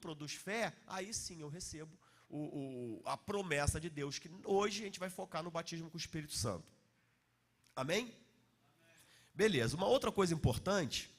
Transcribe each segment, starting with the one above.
produz fé, aí sim eu recebo a promessa de Deus, que hoje a gente vai focar no batismo com o Espírito Santo. Amém? Beleza, uma outra coisa importante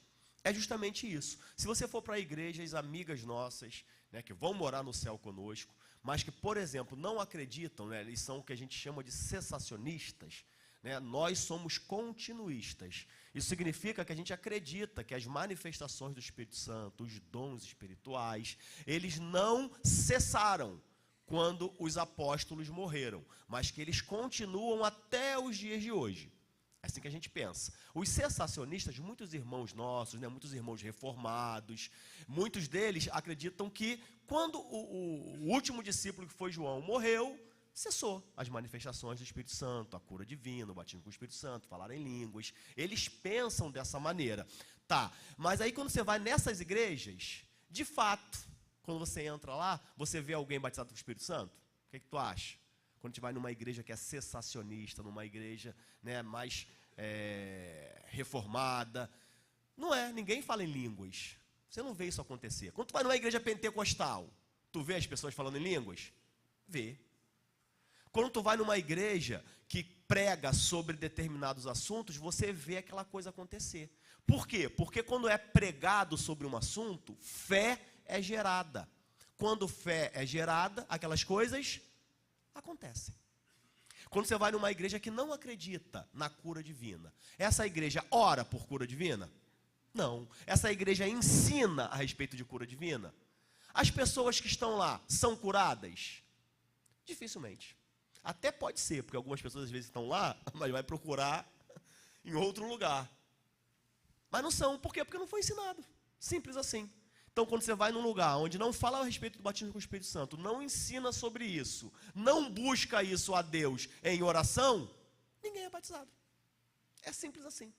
é justamente isso. Se você for para igrejas amigas nossas, né, que vão morar no céu conosco, mas que, por exemplo, não acreditam, né, eles são o que a gente chama de cessacionistas, né, nós somos continuistas. Isso significa que a gente acredita que as manifestações do Espírito Santo, os dons espirituais, eles não cessaram quando os apóstolos morreram, mas que eles continuam até os dias de hoje. É assim que a gente pensa. Os cessacionistas, muitos irmãos nossos, né, muitos irmãos reformados, muitos deles acreditam que quando o último discípulo, que foi João, morreu, cessou as manifestações do Espírito Santo, a cura divina, o batismo com o Espírito Santo, falar em línguas. Eles pensam dessa maneira. Tá, mas aí quando você vai nessas igrejas, de fato, quando você entra lá, você vê alguém batizado com o Espírito Santo? O que tu acha? Quando a gente vai numa igreja que é cessacionista, numa igreja, né, mais reformada, não é, ninguém fala em línguas. Você não vê isso acontecer. Quando tu vai numa igreja pentecostal, tu vê as pessoas falando em línguas? Vê. Quando tu vai numa igreja que prega sobre determinados assuntos, você vê aquela coisa acontecer. Por quê? Porque quando é pregado sobre um assunto, fé é gerada. Quando fé é gerada, aquelas coisas acontecem. Quando você vai numa igreja que não acredita na cura divina, essa igreja ora por cura divina? Não. Essa igreja ensina a respeito de cura divina? As pessoas que estão lá são curadas? Dificilmente. Até pode ser, porque algumas pessoas às vezes estão lá, mas vai procurar em outro lugar. Mas não são. Por quê? Porque não foi ensinado. Simples assim. Então, quando você vai num lugar onde não fala a respeito do batismo com o Espírito Santo, não ensina sobre isso, não busca isso a Deus em oração, ninguém é batizado. É simples assim.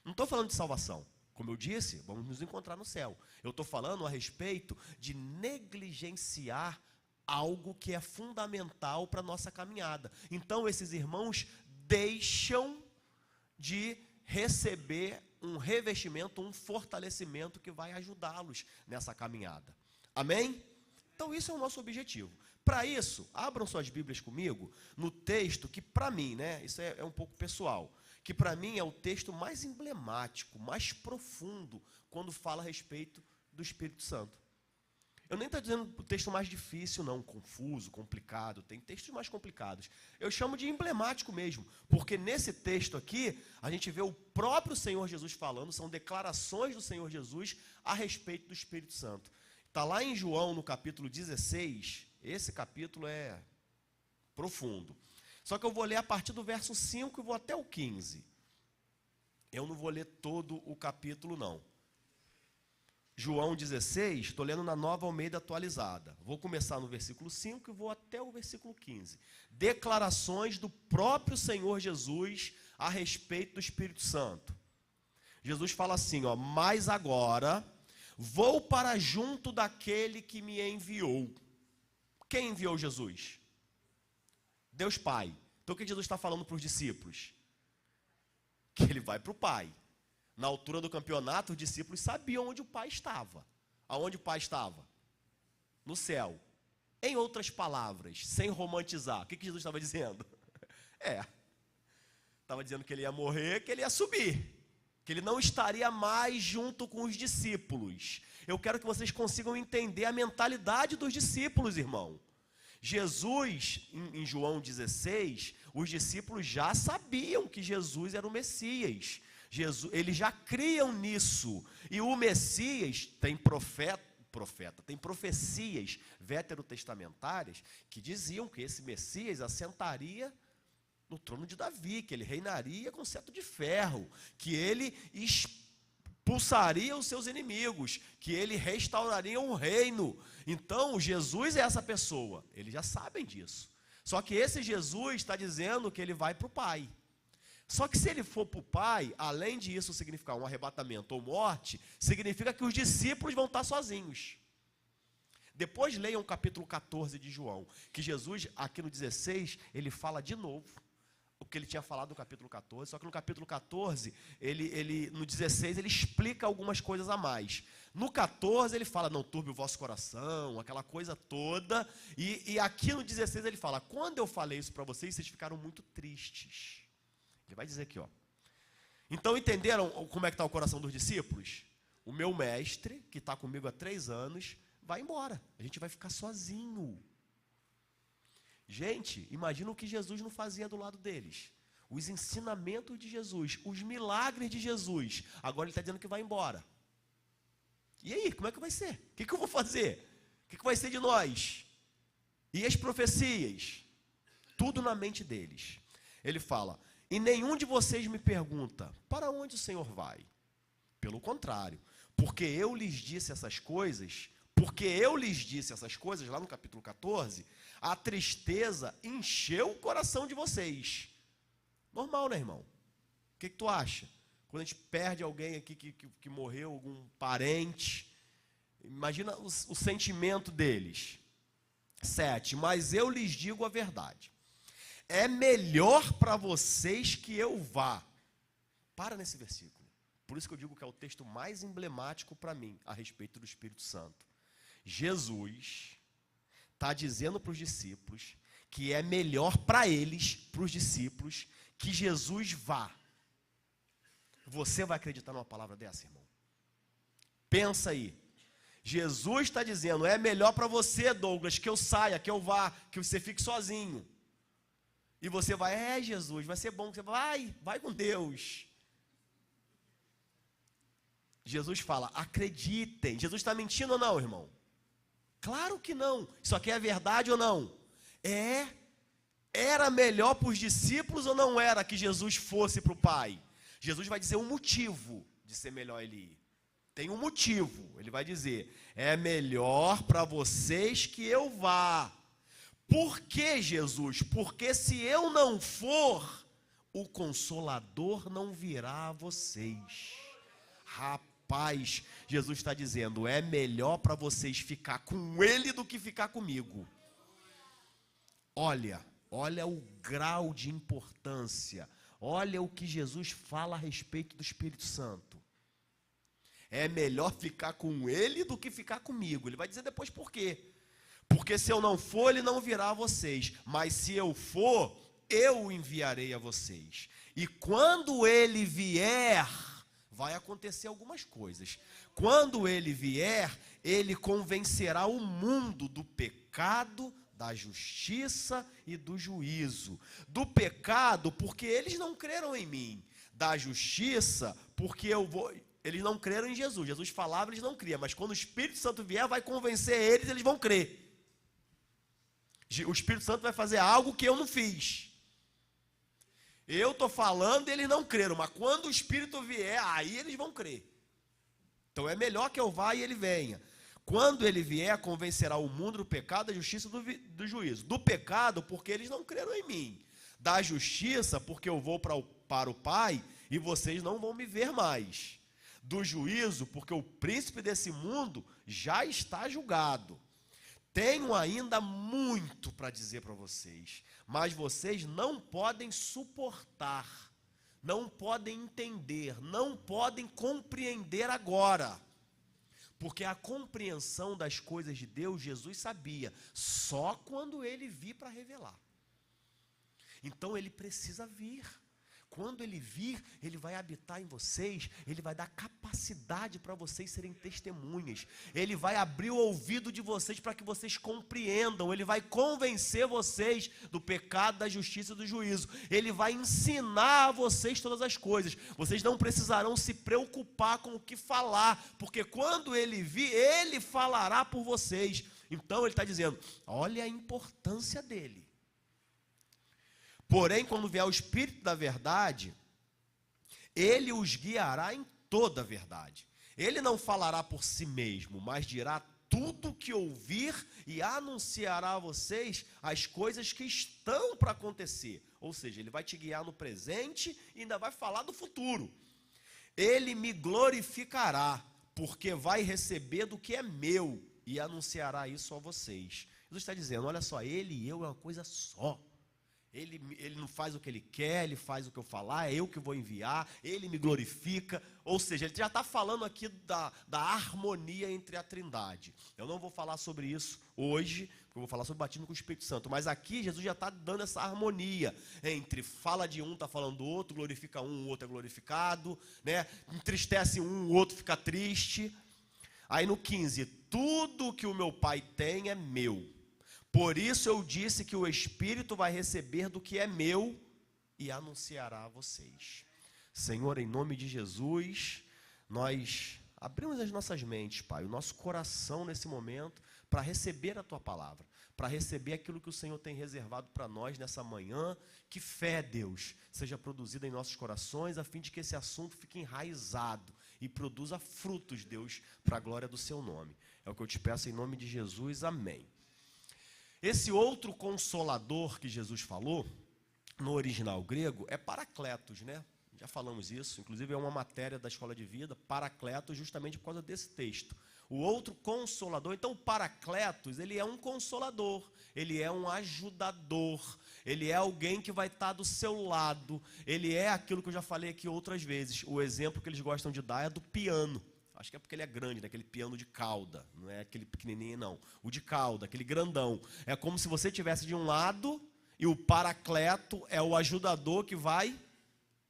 Não estou falando de salvação. Como eu disse, vamos nos encontrar no céu. Eu estou falando a respeito de negligenciar algo que é fundamental para a nossa caminhada. Então, esses irmãos deixam de receber um revestimento, um fortalecimento que vai ajudá-los nessa caminhada. Amém? Então, isso é o nosso objetivo. Para isso, abram suas Bíblias comigo no texto que, para mim, né, isso é um pouco pessoal, que para mim é o texto mais emblemático, mais profundo, quando fala a respeito do Espírito Santo. Eu nem estou dizendo o texto mais difícil, não, confuso, complicado, tem textos mais complicados. Eu chamo de emblemático mesmo, porque nesse texto aqui, a gente vê o próprio Senhor Jesus falando, são declarações do Senhor Jesus a respeito do Espírito Santo. Está lá em João, no capítulo 16, esse capítulo é profundo. Só que eu vou ler a partir do verso 5 e vou até o 15. Eu não vou ler todo o capítulo, não. João 16, estou lendo na Nova Almeida Atualizada. Vou começar no versículo 5 e vou até o versículo 15. Declarações do próprio Senhor Jesus a respeito do Espírito Santo. Jesus fala assim, ó, mas agora vou para junto daquele que me enviou. Quem enviou Jesus? Deus Pai. Então o que Jesus está falando para os discípulos? Que ele vai para o Pai. Na altura do campeonato, os discípulos sabiam onde o Pai estava. Aonde o Pai estava? No céu. Em outras palavras, sem romantizar, o que Jesus estava dizendo? Estava dizendo que ele ia morrer, que ele ia subir. Que ele não estaria mais junto com os discípulos. Eu quero que vocês consigam entender a mentalidade dos discípulos, irmão. Jesus, em João 16, os discípulos já sabiam que Jesus era o Messias. Eles já criam nisso. E o Messias tem tem profecias veterotestamentárias que diziam que esse Messias assentaria no trono de Davi, que ele reinaria com cetro de ferro, que ele expulsaria os seus inimigos, que ele restauraria um reino. Então, Jesus é essa pessoa. Eles já sabem disso. Só que esse Jesus está dizendo que ele vai para o Pai. Só que se ele for para o Pai, além de isso significar um arrebatamento ou morte, significa que os discípulos vão estar sozinhos. Depois leiam o capítulo 14 de João, que Jesus, aqui no 16, ele fala de novo o que ele tinha falado no capítulo 14, só que no capítulo 14, no 16, ele explica algumas coisas a mais. No 14, ele fala, não turbe o vosso coração, aquela coisa toda, e aqui no 16 ele fala, quando eu falei isso para vocês, vocês ficaram muito tristes. Ele vai dizer aqui, ó. Então entenderam como é que está o coração dos discípulos? O meu mestre, que está comigo há 3 anos, vai embora, a gente vai ficar sozinho. Gente, imagina o que Jesus não fazia do lado deles. Os ensinamentos de Jesus, os milagres de Jesus. Agora ele está dizendo que vai embora. E aí, como é que vai ser? O que eu vou fazer? O que vai ser de nós? E as profecias? Tudo na mente deles. Ele fala, e nenhum de vocês me pergunta, para onde o Senhor vai? Pelo contrário, porque eu lhes disse essas coisas, lá no capítulo 14, a tristeza encheu o coração de vocês. Normal, né, irmão? O que tu acha? Quando a gente perde alguém aqui que morreu, algum parente, imagina o sentimento deles. 7, mas eu lhes digo a verdade. É melhor para vocês que eu vá. Para nesse versículo. Por isso que eu digo que é o texto mais emblemático para mim, a respeito do Espírito Santo. Jesus está dizendo para os discípulos que é melhor para eles, para os discípulos, que Jesus vá. Você vai acreditar numa palavra dessa, irmão? Pensa aí. Jesus está dizendo, é melhor para você, Douglas, que eu saia, que eu vá, que você fique sozinho. E você vai, Jesus, vai ser bom que você vai com Deus. Jesus fala, acreditem. Jesus está mentindo ou não, irmão? Claro que não. Isso aqui é verdade ou não? Era melhor para os discípulos ou não era que Jesus fosse para o Pai? Jesus vai dizer um motivo de ser melhor ele ir. Tem um motivo. Ele vai dizer, é melhor para vocês que eu vá. Por que, Jesus? Porque se eu não for, o Consolador não virá a vocês. Rapaz, Jesus está dizendo, é melhor para vocês ficar com ele do que ficar comigo. Olha o grau de importância. Olha o que Jesus fala a respeito do Espírito Santo. É melhor ficar com ele do que ficar comigo. Ele vai dizer depois por quê. Porque se eu não for, ele não virá a vocês. Mas se eu for, eu o enviarei a vocês. E quando ele vier, vai acontecer algumas coisas. Quando ele vier, ele convencerá o mundo do pecado, da justiça e do juízo. Do pecado, porque eles não creram em mim. Da justiça, porque eles não creram em Jesus. Jesus falava, eles não criam. Mas quando o Espírito Santo vier, vai convencer eles vão crer. O Espírito Santo vai fazer algo que eu não fiz. Eu estou falando e eles não creram. Mas quando o Espírito vier, aí eles vão crer. Então é melhor que eu vá e ele venha. Quando ele vier, convencerá o mundo do pecado, da justiça e do juízo. Do pecado, porque eles não creram em mim. Da justiça, porque eu vou para o Pai e vocês não vão me ver mais. Do juízo, porque o príncipe desse mundo já está julgado. Tenho ainda muito para dizer para vocês, mas vocês não podem suportar, não podem entender, não podem compreender agora. Porque a compreensão das coisas de Deus, Jesus sabia, só quando ele vir para revelar. Então ele precisa vir. Quando ele vir, ele vai habitar em vocês, ele vai dar capacidade para vocês serem testemunhas. Ele vai abrir o ouvido de vocês para que vocês compreendam. Ele vai convencer vocês do pecado, da justiça e do juízo. Ele vai ensinar a vocês todas as coisas. Vocês não precisarão se preocupar com o que falar, porque quando ele vir, ele falará por vocês. Então ele está dizendo, olha a importância dele. Porém, quando vier o Espírito da verdade, ele os guiará em toda a verdade. Ele não falará por si mesmo, mas dirá tudo o que ouvir e anunciará a vocês as coisas que estão para acontecer. Ou seja, ele vai te guiar no presente e ainda vai falar do futuro. Ele me glorificará, porque vai receber do que é meu e anunciará isso a vocês. Jesus está dizendo, olha só, ele e eu é uma coisa só. Ele não faz o que ele quer, ele faz o que eu falar, é eu que vou enviar, ele me glorifica. Ou seja, ele já está falando aqui da harmonia entre a Trindade. Eu não vou falar sobre isso hoje, porque eu vou falar sobre batismo com o Espírito Santo. Mas aqui Jesus já está dando essa harmonia entre fala de um, está falando do outro, glorifica um, o outro é glorificado, né? Entristece um, o outro fica triste. Aí no 15, tudo que o meu Pai tem é meu. Por isso eu disse que o Espírito vai receber do que é meu e anunciará a vocês. Senhor, em nome de Jesus, nós abrimos as nossas mentes, Pai, o nosso coração nesse momento, para receber a Tua palavra, para receber aquilo que o Senhor tem reservado para nós nessa manhã. Que fé, Deus, seja produzida em nossos corações, a fim de que esse assunto fique enraizado e produza frutos, Deus, para a glória do Seu nome. É o que eu te peço em nome de Jesus, amém. Esse outro consolador que Jesus falou, no original grego, é Paracletos, né? Já falamos isso, inclusive é uma matéria da Escola de Vida, Paracletos, justamente por causa desse texto. O outro consolador, então o Paracletos, ele é um consolador, ele é um ajudador, ele é alguém que vai estar do seu lado, ele é aquilo que eu já falei aqui outras vezes. O exemplo que eles gostam de dar é do piano. Acho que é porque ele é grande, né? Aquele piano de cauda, não é aquele pequenininho não. O de cauda, aquele grandão. É como se você tivesse de um lado e o Paracleto é o ajudador que vai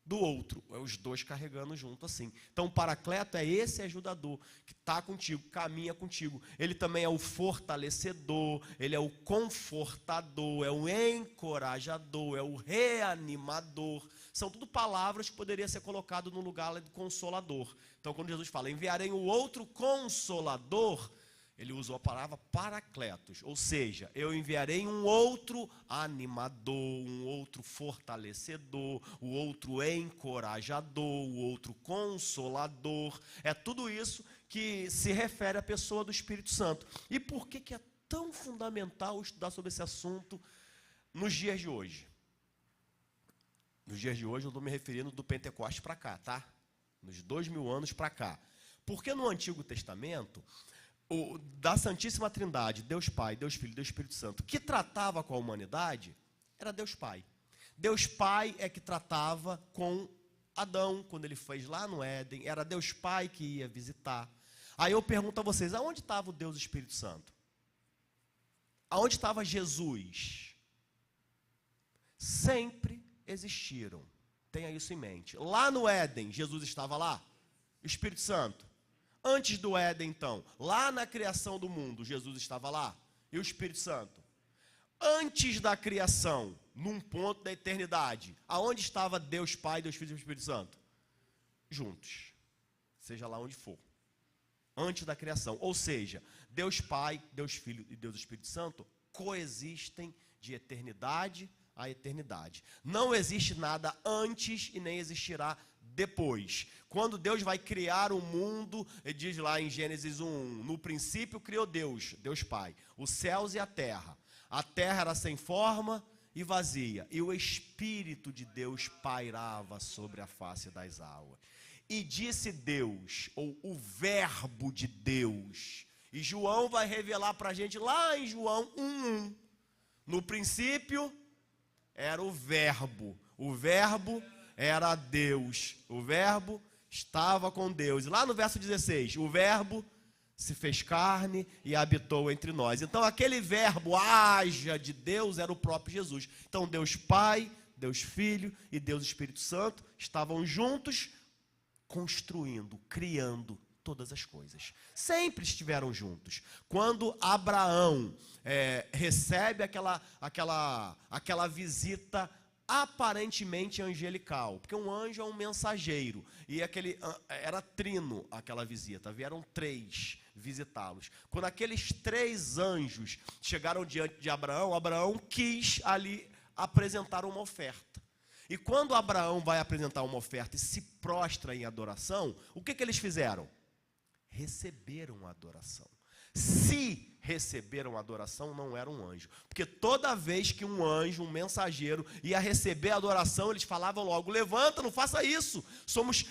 do outro. É os dois carregando junto assim. Então o Paracleto é esse ajudador que está contigo, caminha contigo. Ele também é o fortalecedor, ele é o confortador, é o encorajador, é o reanimador. São tudo palavras que poderiam ser colocadas no lugar do consolador. Então, quando Jesus fala, enviarei o outro consolador, ele usou a palavra Paracletos, ou seja, eu enviarei um outro animador, um outro fortalecedor, o outro encorajador, o outro consolador. É tudo isso que se refere à pessoa do Espírito Santo. E por que é tão fundamental estudar sobre esse assunto nos dias de hoje? Nos dias de hoje eu estou me referindo do Pentecostes para cá, tá? Nos 2000 anos para cá. Porque no Antigo Testamento, da Santíssima Trindade, Deus Pai, Deus Filho, Deus Espírito Santo, que tratava com a humanidade, era Deus Pai. Deus Pai é que tratava com Adão, quando ele fez lá no Éden, era Deus Pai que ia visitar. Aí eu pergunto a vocês, aonde estava o Deus Espírito Santo? Aonde estava Jesus? Sempre existiram. Tenha isso em mente. Lá no Éden, Jesus estava lá? Espírito Santo. Antes do Éden, então, lá na criação do mundo, Jesus estava lá? E o Espírito Santo? Antes da criação, num ponto da eternidade, aonde estava Deus Pai, Deus Filho e Deus Espírito Santo? Juntos. Seja lá onde for. Antes da criação. Ou seja, Deus Pai, Deus Filho e Deus Espírito Santo coexistem de eternidade a eternidade. Não existe nada antes e nem existirá depois. Quando Deus vai criar o mundo, ele diz lá em Gênesis 1, no princípio criou Deus, Deus Pai, os céus e a terra. A terra era sem forma e vazia, e o Espírito de Deus pairava sobre a face das águas. E disse Deus, ou o verbo de Deus, e João vai revelar para a gente lá em João 1:1, no princípio era o verbo era Deus, o verbo estava com Deus. E lá no verso 16, o verbo se fez carne e habitou entre nós. Então aquele verbo haja de Deus era o próprio Jesus. Então Deus Pai, Deus Filho e Deus Espírito Santo estavam juntos, construindo, criando todas as coisas. Sempre estiveram juntos. Quando Abraão recebe aquela visita aparentemente angelical, porque um anjo é um mensageiro, e era trino aquela visita, vieram 3 visitá-los. Quando aqueles 3 anjos chegaram diante de Abraão, Abraão quis ali apresentar uma oferta. E quando Abraão vai apresentar uma oferta e se prostra em adoração, o que eles fizeram? Receberam a adoração. Se receberam a adoração, não era um anjo. Porque toda vez que um anjo, um mensageiro, ia receber a adoração, eles falavam logo, levanta, não faça isso. Somos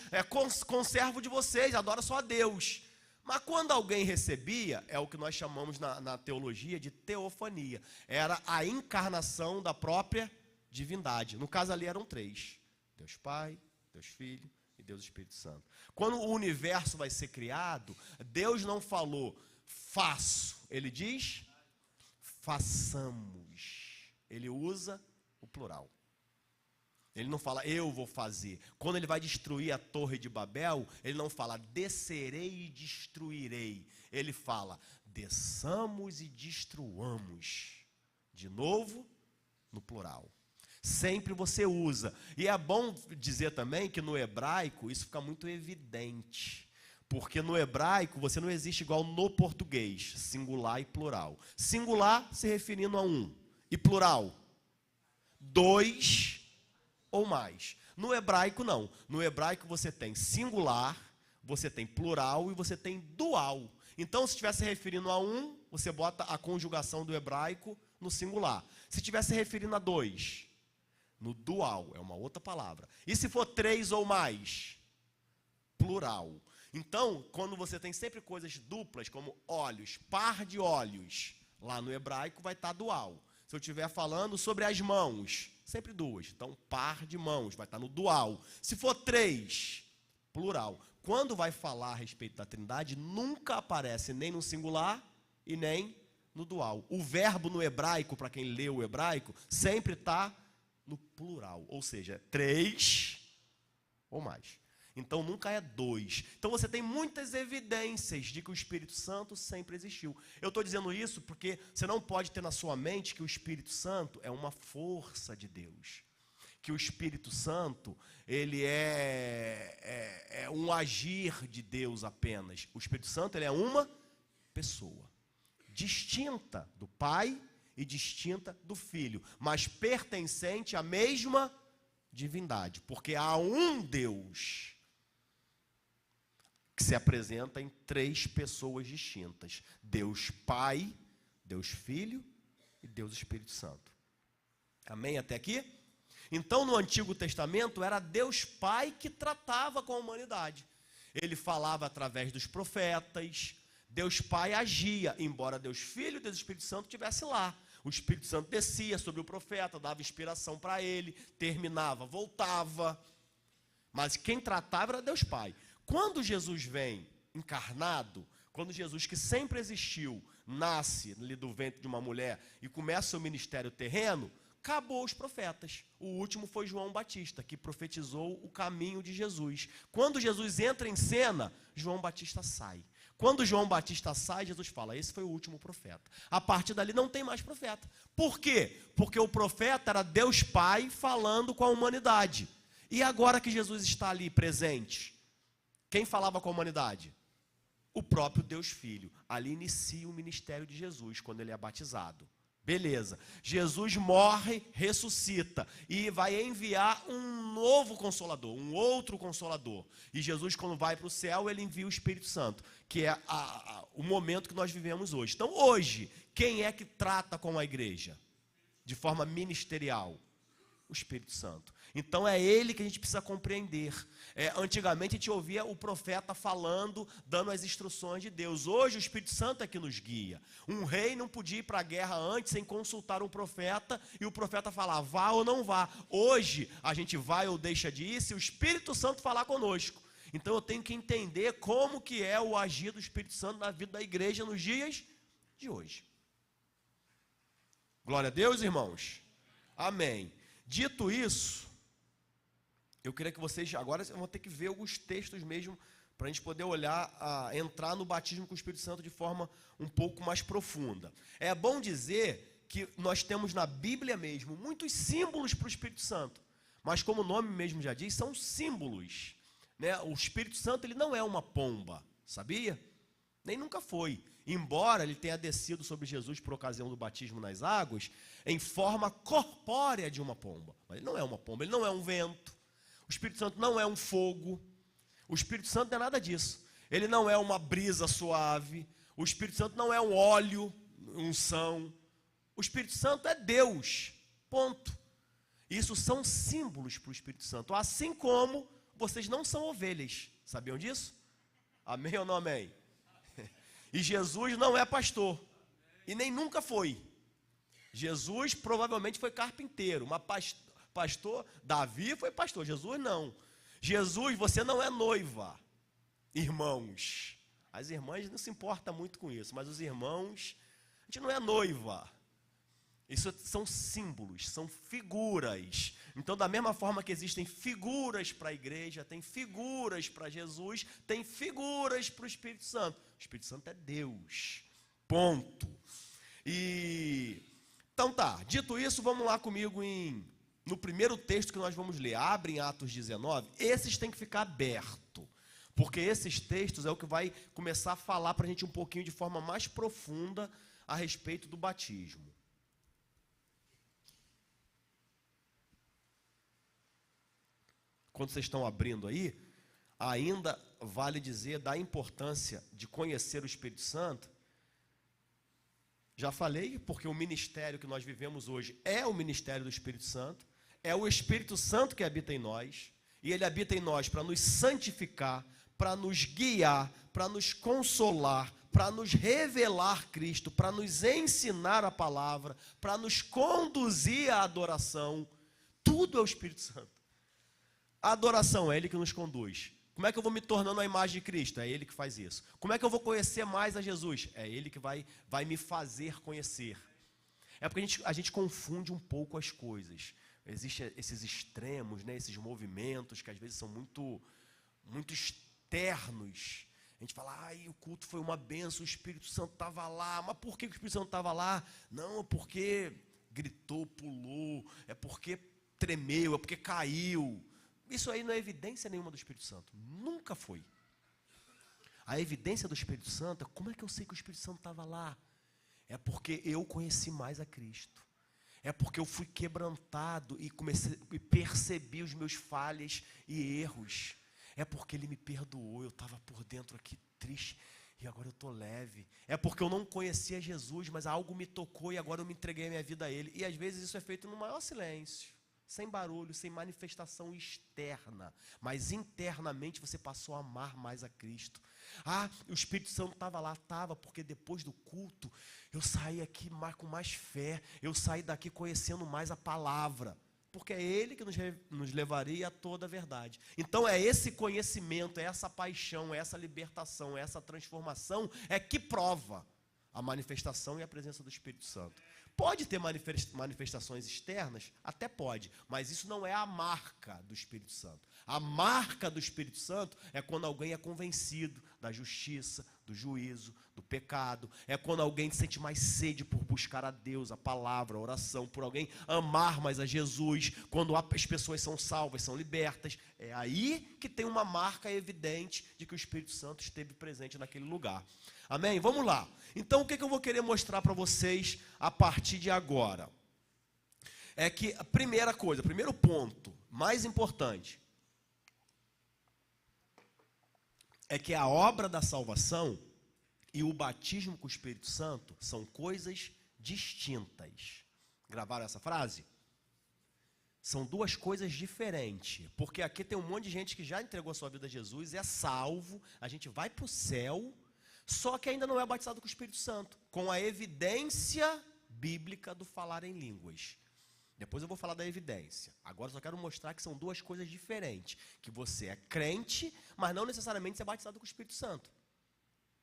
conservo de vocês, adora só a Deus. Mas quando alguém recebia, é o que nós chamamos na teologia de teofania. Era a encarnação da própria divindade. No caso ali eram 3. Deus Pai, Deus Filho e Deus Espírito Santo. Quando o universo vai ser criado, Deus não falou faço, ele diz façamos. Ele usa o plural. Ele não fala eu vou fazer. Quando ele vai destruir a Torre de Babel, ele não fala descerei e destruirei. Ele fala desçamos e destruamos. De novo, no plural. Sempre você usa. E é bom dizer também que no hebraico isso fica muito evidente. Porque no hebraico você não existe igual no português, singular e plural. Singular se referindo a um. E plural, 2 ou mais. No hebraico não. No hebraico você tem singular, você tem plural e você tem dual. Então se estiver se referindo a um, você bota a conjugação do hebraico no singular. Se estiver se referindo a 2, no dual, é uma outra palavra. E se for 3 ou mais? Plural. Então, quando você tem sempre coisas duplas, como olhos, par de olhos, lá no hebraico vai estar dual. Se eu estiver falando sobre as mãos, sempre 2. Então, par de mãos, vai estar no dual. Se for 3, plural. Quando vai falar a respeito da Trindade, nunca aparece nem no singular e nem no dual. O verbo no hebraico, para quem lê o hebraico, sempre está no plural. Ou seja, 3 ou mais. Então, nunca é 2. Então, você tem muitas evidências de que o Espírito Santo sempre existiu. Eu estou dizendo isso porque você não pode ter na sua mente que o Espírito Santo é uma força de Deus. Que o Espírito Santo, ele é um agir de Deus apenas. O Espírito Santo, ele é uma pessoa. Distinta do Pai e distinta do Filho. Mas pertencente à mesma divindade. Porque há um Deus que se apresenta em 3 pessoas distintas. Deus Pai, Deus Filho e Deus Espírito Santo. Amém até aqui? Então, no Antigo Testamento, era Deus Pai que tratava com a humanidade. Ele falava através dos profetas. Deus Pai agia, embora Deus Filho e Deus Espírito Santo estivesse lá. O Espírito Santo descia sobre o profeta, dava inspiração para ele, terminava, voltava. Mas quem tratava era Deus Pai. Quando Jesus vem encarnado, quando Jesus, que sempre existiu, nasce ali do ventre de uma mulher e começa o ministério terreno, acabou os profetas. O último foi João Batista, que profetizou o caminho de Jesus. Quando Jesus entra em cena, João Batista sai. Quando João Batista sai, Jesus fala, esse foi o último profeta. A partir dali não tem mais profeta. Por quê? Porque o profeta era Deus Pai falando com a humanidade. E agora que Jesus está ali presente, quem falava com a humanidade? O próprio Deus Filho. Ali inicia o ministério de Jesus, quando ele é batizado. Beleza. Jesus morre, ressuscita e vai enviar um novo Consolador, um outro Consolador. E Jesus, quando vai para o céu, ele envia o Espírito Santo, que é o momento que nós vivemos hoje. Então, hoje, quem é que trata com a igreja? De forma ministerial? O Espírito Santo. Então é ele que a gente precisa compreender. Antigamente a gente ouvia o profeta falando, dando as instruções de Deus. Hoje o Espírito Santo é que nos guia. Um rei não podia ir para a guerra antes sem consultar um profeta e o profeta falar, vá ou não vá. Hoje a gente vai ou deixa de ir se o Espírito Santo falar conosco. Então eu tenho que entender como que é o agir do Espírito Santo na vida da igreja nos dias de hoje. Glória a Deus, irmãos. Amém. Dito isso, eu queria que vocês, agora vão ter que ver alguns textos mesmo, para a gente poder olhar, entrar no batismo com o Espírito Santo de forma um pouco mais profunda. É bom dizer que nós temos na Bíblia mesmo muitos símbolos para o Espírito Santo, mas como o nome mesmo já diz, são símbolos, né? O Espírito Santo, ele não é uma pomba, sabia? Nem nunca foi. Embora ele tenha descido sobre Jesus por ocasião do batismo nas águas, em forma corpórea de uma pomba. Mas ele não é uma pomba, ele não é um vento. O Espírito Santo não é um fogo. O Espírito Santo não é nada disso. Ele não é uma brisa suave. O Espírito Santo não é um óleo, unção. O Espírito Santo é Deus. Ponto. Isso são símbolos para o Espírito Santo. Assim como vocês não são ovelhas. Sabiam disso? Amém ou não amém? E Jesus não é pastor, e nem nunca foi. Jesus provavelmente foi carpinteiro, Pastor, Davi foi pastor, Jesus não. Jesus, você não é noiva, irmãos. As irmãs não se importam muito com isso, mas os irmãos, a gente não é noiva. Isso são símbolos, são figuras. Então, da mesma forma que existem figuras para a igreja, tem figuras para Jesus, tem figuras para o Espírito Santo. O Espírito Santo é Deus. Ponto. Então tá, dito isso, vamos lá comigo no primeiro texto que nós vamos ler. Abre em Atos 19. Esses têm que ficar aberto, porque esses textos é o que vai começar a falar para a gente um pouquinho de forma mais profunda a respeito do batismo. Quando vocês estão abrindo aí, ainda vale dizer da importância de conhecer o Espírito Santo. Já falei, porque o ministério que nós vivemos hoje é o ministério do Espírito Santo, é o Espírito Santo que habita em nós, e ele habita em nós para nos santificar, para nos guiar, para nos consolar, para nos revelar Cristo, para nos ensinar a palavra, para nos conduzir à adoração. Tudo é o Espírito Santo. A adoração é Ele que nos conduz. Como é que eu vou me tornando a imagem de Cristo? É Ele que faz isso. Como é que eu vou conhecer mais a Jesus? É Ele que vai me fazer conhecer. É porque a gente confunde um pouco as coisas. Existem esses extremos, né, esses movimentos que às vezes são muito externos. A gente fala, o culto foi uma benção, o Espírito Santo estava lá. Mas por que o Espírito Santo estava lá? Não, é porque gritou, pulou, é porque tremeu, é porque caiu. Isso aí não é evidência nenhuma do Espírito Santo. Nunca foi. A evidência do Espírito Santo, como é que eu sei que o Espírito Santo estava lá? É porque eu conheci mais a Cristo. É porque eu fui quebrantado e percebi os meus falhas e erros. É porque Ele me perdoou, eu estava por dentro aqui triste e agora eu estou leve. É porque eu não conhecia Jesus, mas algo me tocou e agora eu me entreguei a minha vida a Ele. E às vezes isso é feito no maior silêncio. Sem barulho, sem manifestação externa, mas internamente você passou a amar mais a Cristo. O Espírito Santo estava lá, porque depois do culto, eu saí aqui com mais fé, eu saí daqui conhecendo mais a palavra, porque é Ele que nos levaria a toda a verdade. Então é esse conhecimento, é essa paixão, é essa libertação, é essa transformação, é que prova a manifestação e a presença do Espírito Santo. Pode ter manifestações externas? Até pode, mas isso não é a marca do Espírito Santo. A marca do Espírito Santo é quando alguém é convencido da justiça, do juízo, do pecado. É quando alguém sente mais sede por buscar a Deus, a palavra, a oração, por alguém amar mais a Jesus. Quando as pessoas são salvas, são libertas. É aí que tem uma marca evidente de que o Espírito Santo esteve presente naquele lugar. Amém? Vamos lá. Então, o que eu vou querer mostrar para vocês a partir de agora? É que a primeira coisa, o primeiro ponto, mais importante, é que a obra da salvação e o batismo com o Espírito Santo são coisas distintas. Gravaram essa frase? São duas coisas diferentes. Porque aqui tem um monte de gente que já entregou a sua vida a Jesus, é salvo, a gente vai para o céu, só que ainda não é batizado com o Espírito Santo, com a evidência bíblica do falar em línguas. Depois eu vou falar da evidência. Agora eu só quero mostrar que são duas coisas diferentes. Que você é crente, mas não necessariamente você é batizado com o Espírito Santo.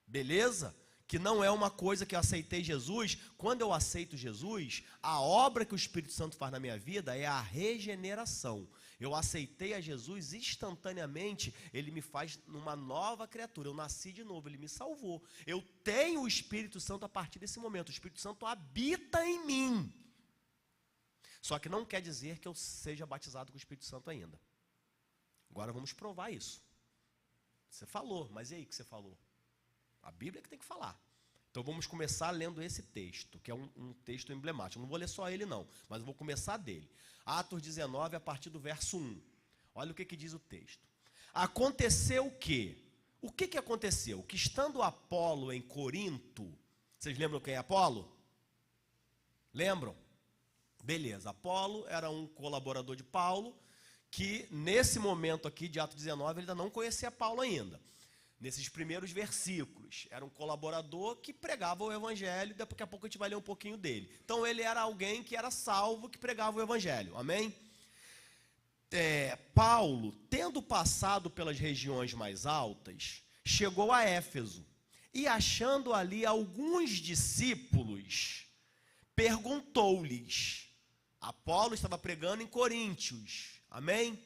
Beleza? Que não é uma coisa que eu aceitei Jesus. Quando eu aceito Jesus, a obra que o Espírito Santo faz na minha vida é a regeneração. Eu aceitei a Jesus, instantaneamente Ele me faz uma nova criatura. Eu nasci de novo, Ele me salvou. Eu tenho o Espírito Santo a partir desse momento. O Espírito Santo habita em mim. Só que não quer dizer que eu seja batizado com o Espírito Santo ainda. Agora vamos provar isso. Você falou, mas e aí que você falou? A Bíblia é que tem que falar. Então vamos começar lendo esse texto, que é um texto emblemático. Eu não vou ler só ele não, mas eu vou começar dele. Atos 19, a partir do verso 1. Olha o que diz o texto. Aconteceu o quê? O que aconteceu? Que estando Apolo em Corinto, vocês lembram quem é Apolo? Lembram? Beleza, Apolo era um colaborador de Paulo, que nesse momento aqui de Atos 19, ele ainda não conhecia Paulo ainda. Nesses primeiros versículos, era um colaborador que pregava o evangelho, daqui a pouco a gente vai ler um pouquinho dele. Então ele era alguém que era salvo, que pregava o evangelho, amém? Paulo, tendo passado pelas regiões mais altas, chegou a Éfeso e, achando ali alguns discípulos, perguntou-lhes. Apolo estava pregando em Coríntios, amém?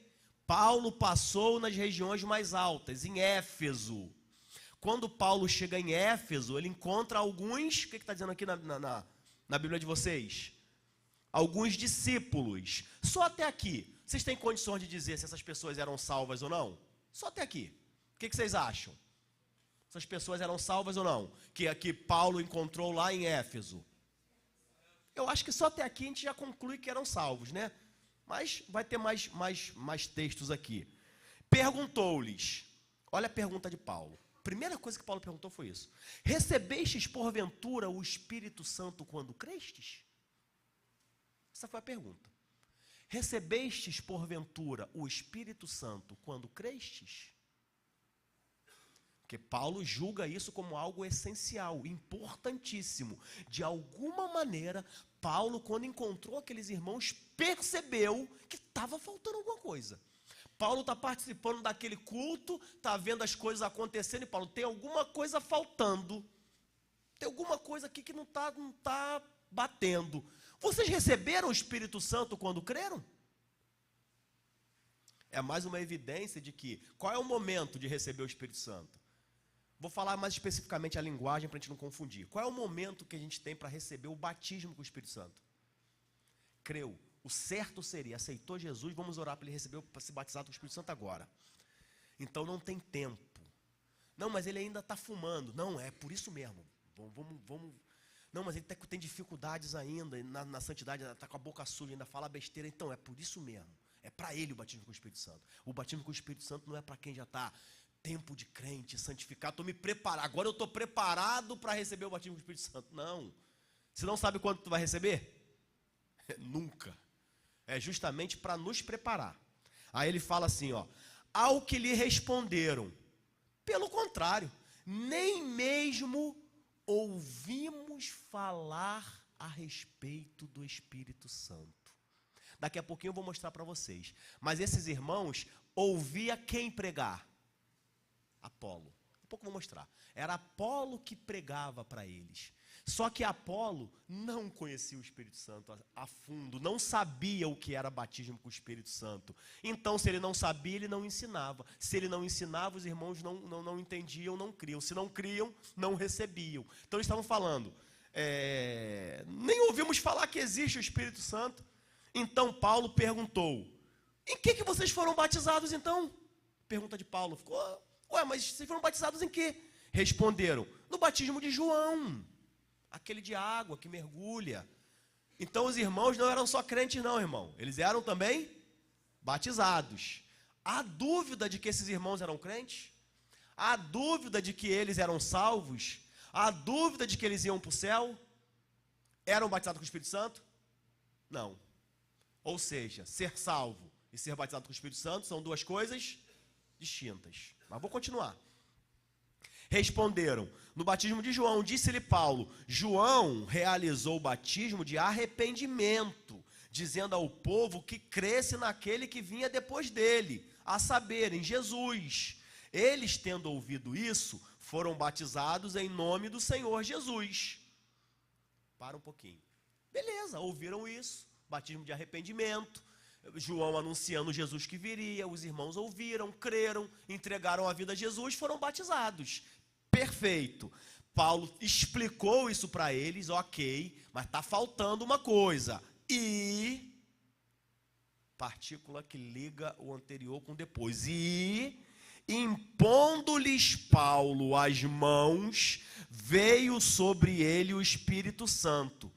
Paulo passou nas regiões mais altas, em Éfeso. Quando Paulo chega em Éfeso, ele encontra alguns, o que está dizendo aqui na Bíblia de vocês? Alguns discípulos. Só até aqui. Vocês têm condições de dizer se essas pessoas eram salvas ou não? Só até aqui. O que vocês acham? Essas pessoas eram salvas ou não? Que Paulo encontrou lá em Éfeso. Eu acho que só até aqui a gente já conclui que eram salvos, né? Mas vai ter mais textos aqui. Perguntou-lhes. Olha a pergunta de Paulo. Primeira coisa que Paulo perguntou foi isso. Recebestes porventura o Espírito Santo quando crestes? Essa foi a pergunta. Recebestes porventura o Espírito Santo quando crestes? Porque Paulo julga isso como algo essencial, importantíssimo. De alguma maneira, Paulo, quando encontrou aqueles irmãos, percebeu que estava faltando alguma coisa. Paulo está participando daquele culto, está vendo as coisas acontecendo, e Paulo, tem alguma coisa faltando. Tem alguma coisa aqui que não está batendo. Vocês receberam o Espírito Santo quando creram? É mais uma evidência de que, qual é o momento de receber o Espírito Santo? Vou falar mais especificamente a linguagem para a gente não confundir. Qual é o momento que a gente tem para receber o batismo com o Espírito Santo? Creu. O certo seria, aceitou Jesus, vamos orar para ele receber, para se batizar com o Espírito Santo agora. Então não tem tempo. Não, mas ele ainda está fumando. Não, é por isso mesmo. Vamos. Não, mas ele tem dificuldades ainda na santidade, está com a boca suja, ainda fala besteira. Então é por isso mesmo. É para ele o batismo com o Espírito Santo. O batismo com o Espírito Santo não é para quem já está tempo de crente, santificado. Estou me preparando. Agora eu estou preparado para receber o batismo com o Espírito Santo. Não. Você não sabe quando tu vai receber? Nunca. É justamente para nos preparar. Aí ele fala assim, ó. Ao que lhe responderam, pelo contrário, nem mesmo ouvimos falar a respeito do Espírito Santo. Daqui a pouquinho eu vou mostrar para vocês. Mas esses irmãos ouvia quem pregar? Apolo. Daqui a pouco eu vou mostrar. Era Apolo que pregava para eles. Só que Apolo não conhecia o Espírito Santo a fundo, não sabia o que era batismo com o Espírito Santo. Então, se ele não sabia, ele não ensinava. Se ele não ensinava, os irmãos não entendiam, não criam. Se não criam, não recebiam. Então, eles estavam falando, nem ouvimos falar que existe o Espírito Santo. Então, Paulo perguntou, em que vocês foram batizados então? Pergunta de Paulo, ficou, mas vocês foram batizados em quê? Responderam, no batismo de João. Aquele de água que mergulha. Então os irmãos não eram só crentes não, irmão. Eles eram também batizados. Há dúvida de que esses irmãos eram crentes? Há dúvida de que eles eram salvos? Há dúvida de que eles iam para o céu? Eram batizados com o Espírito Santo? Não. Ou seja, ser salvo e ser batizado com o Espírito Santo são duas coisas distintas. Mas vou continuar. Responderam, no batismo de João, disse-lhe Paulo, João realizou o batismo de arrependimento, dizendo ao povo que cresce naquele que vinha depois dele, a saber, em Jesus. Eles, tendo ouvido isso, foram batizados em nome do Senhor Jesus. Para um pouquinho. Beleza, ouviram isso, batismo de arrependimento, João anunciando Jesus que viria, os irmãos ouviram, creram, entregaram a vida a Jesus, foram batizados. Perfeito. Paulo explicou isso para eles, ok, mas está faltando uma coisa. E, partícula que liga o anterior com o depois. E, impondo-lhes Paulo as mãos, veio sobre ele o Espírito Santo.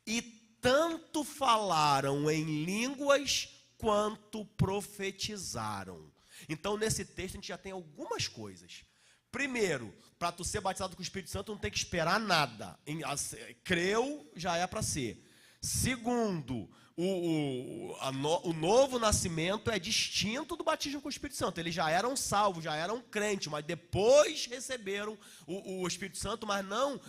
E tanto falaram em línguas quanto profetizaram. Então, nesse texto, a gente já tem algumas coisas. Primeiro, para tu ser batizado com o Espírito Santo, não tem que esperar nada. Creu, já é para ser. Segundo, o novo nascimento é distinto do batismo com o Espírito Santo. Eles já eram salvos, já eram crentes, mas depois receberam o Espírito Santo, mas não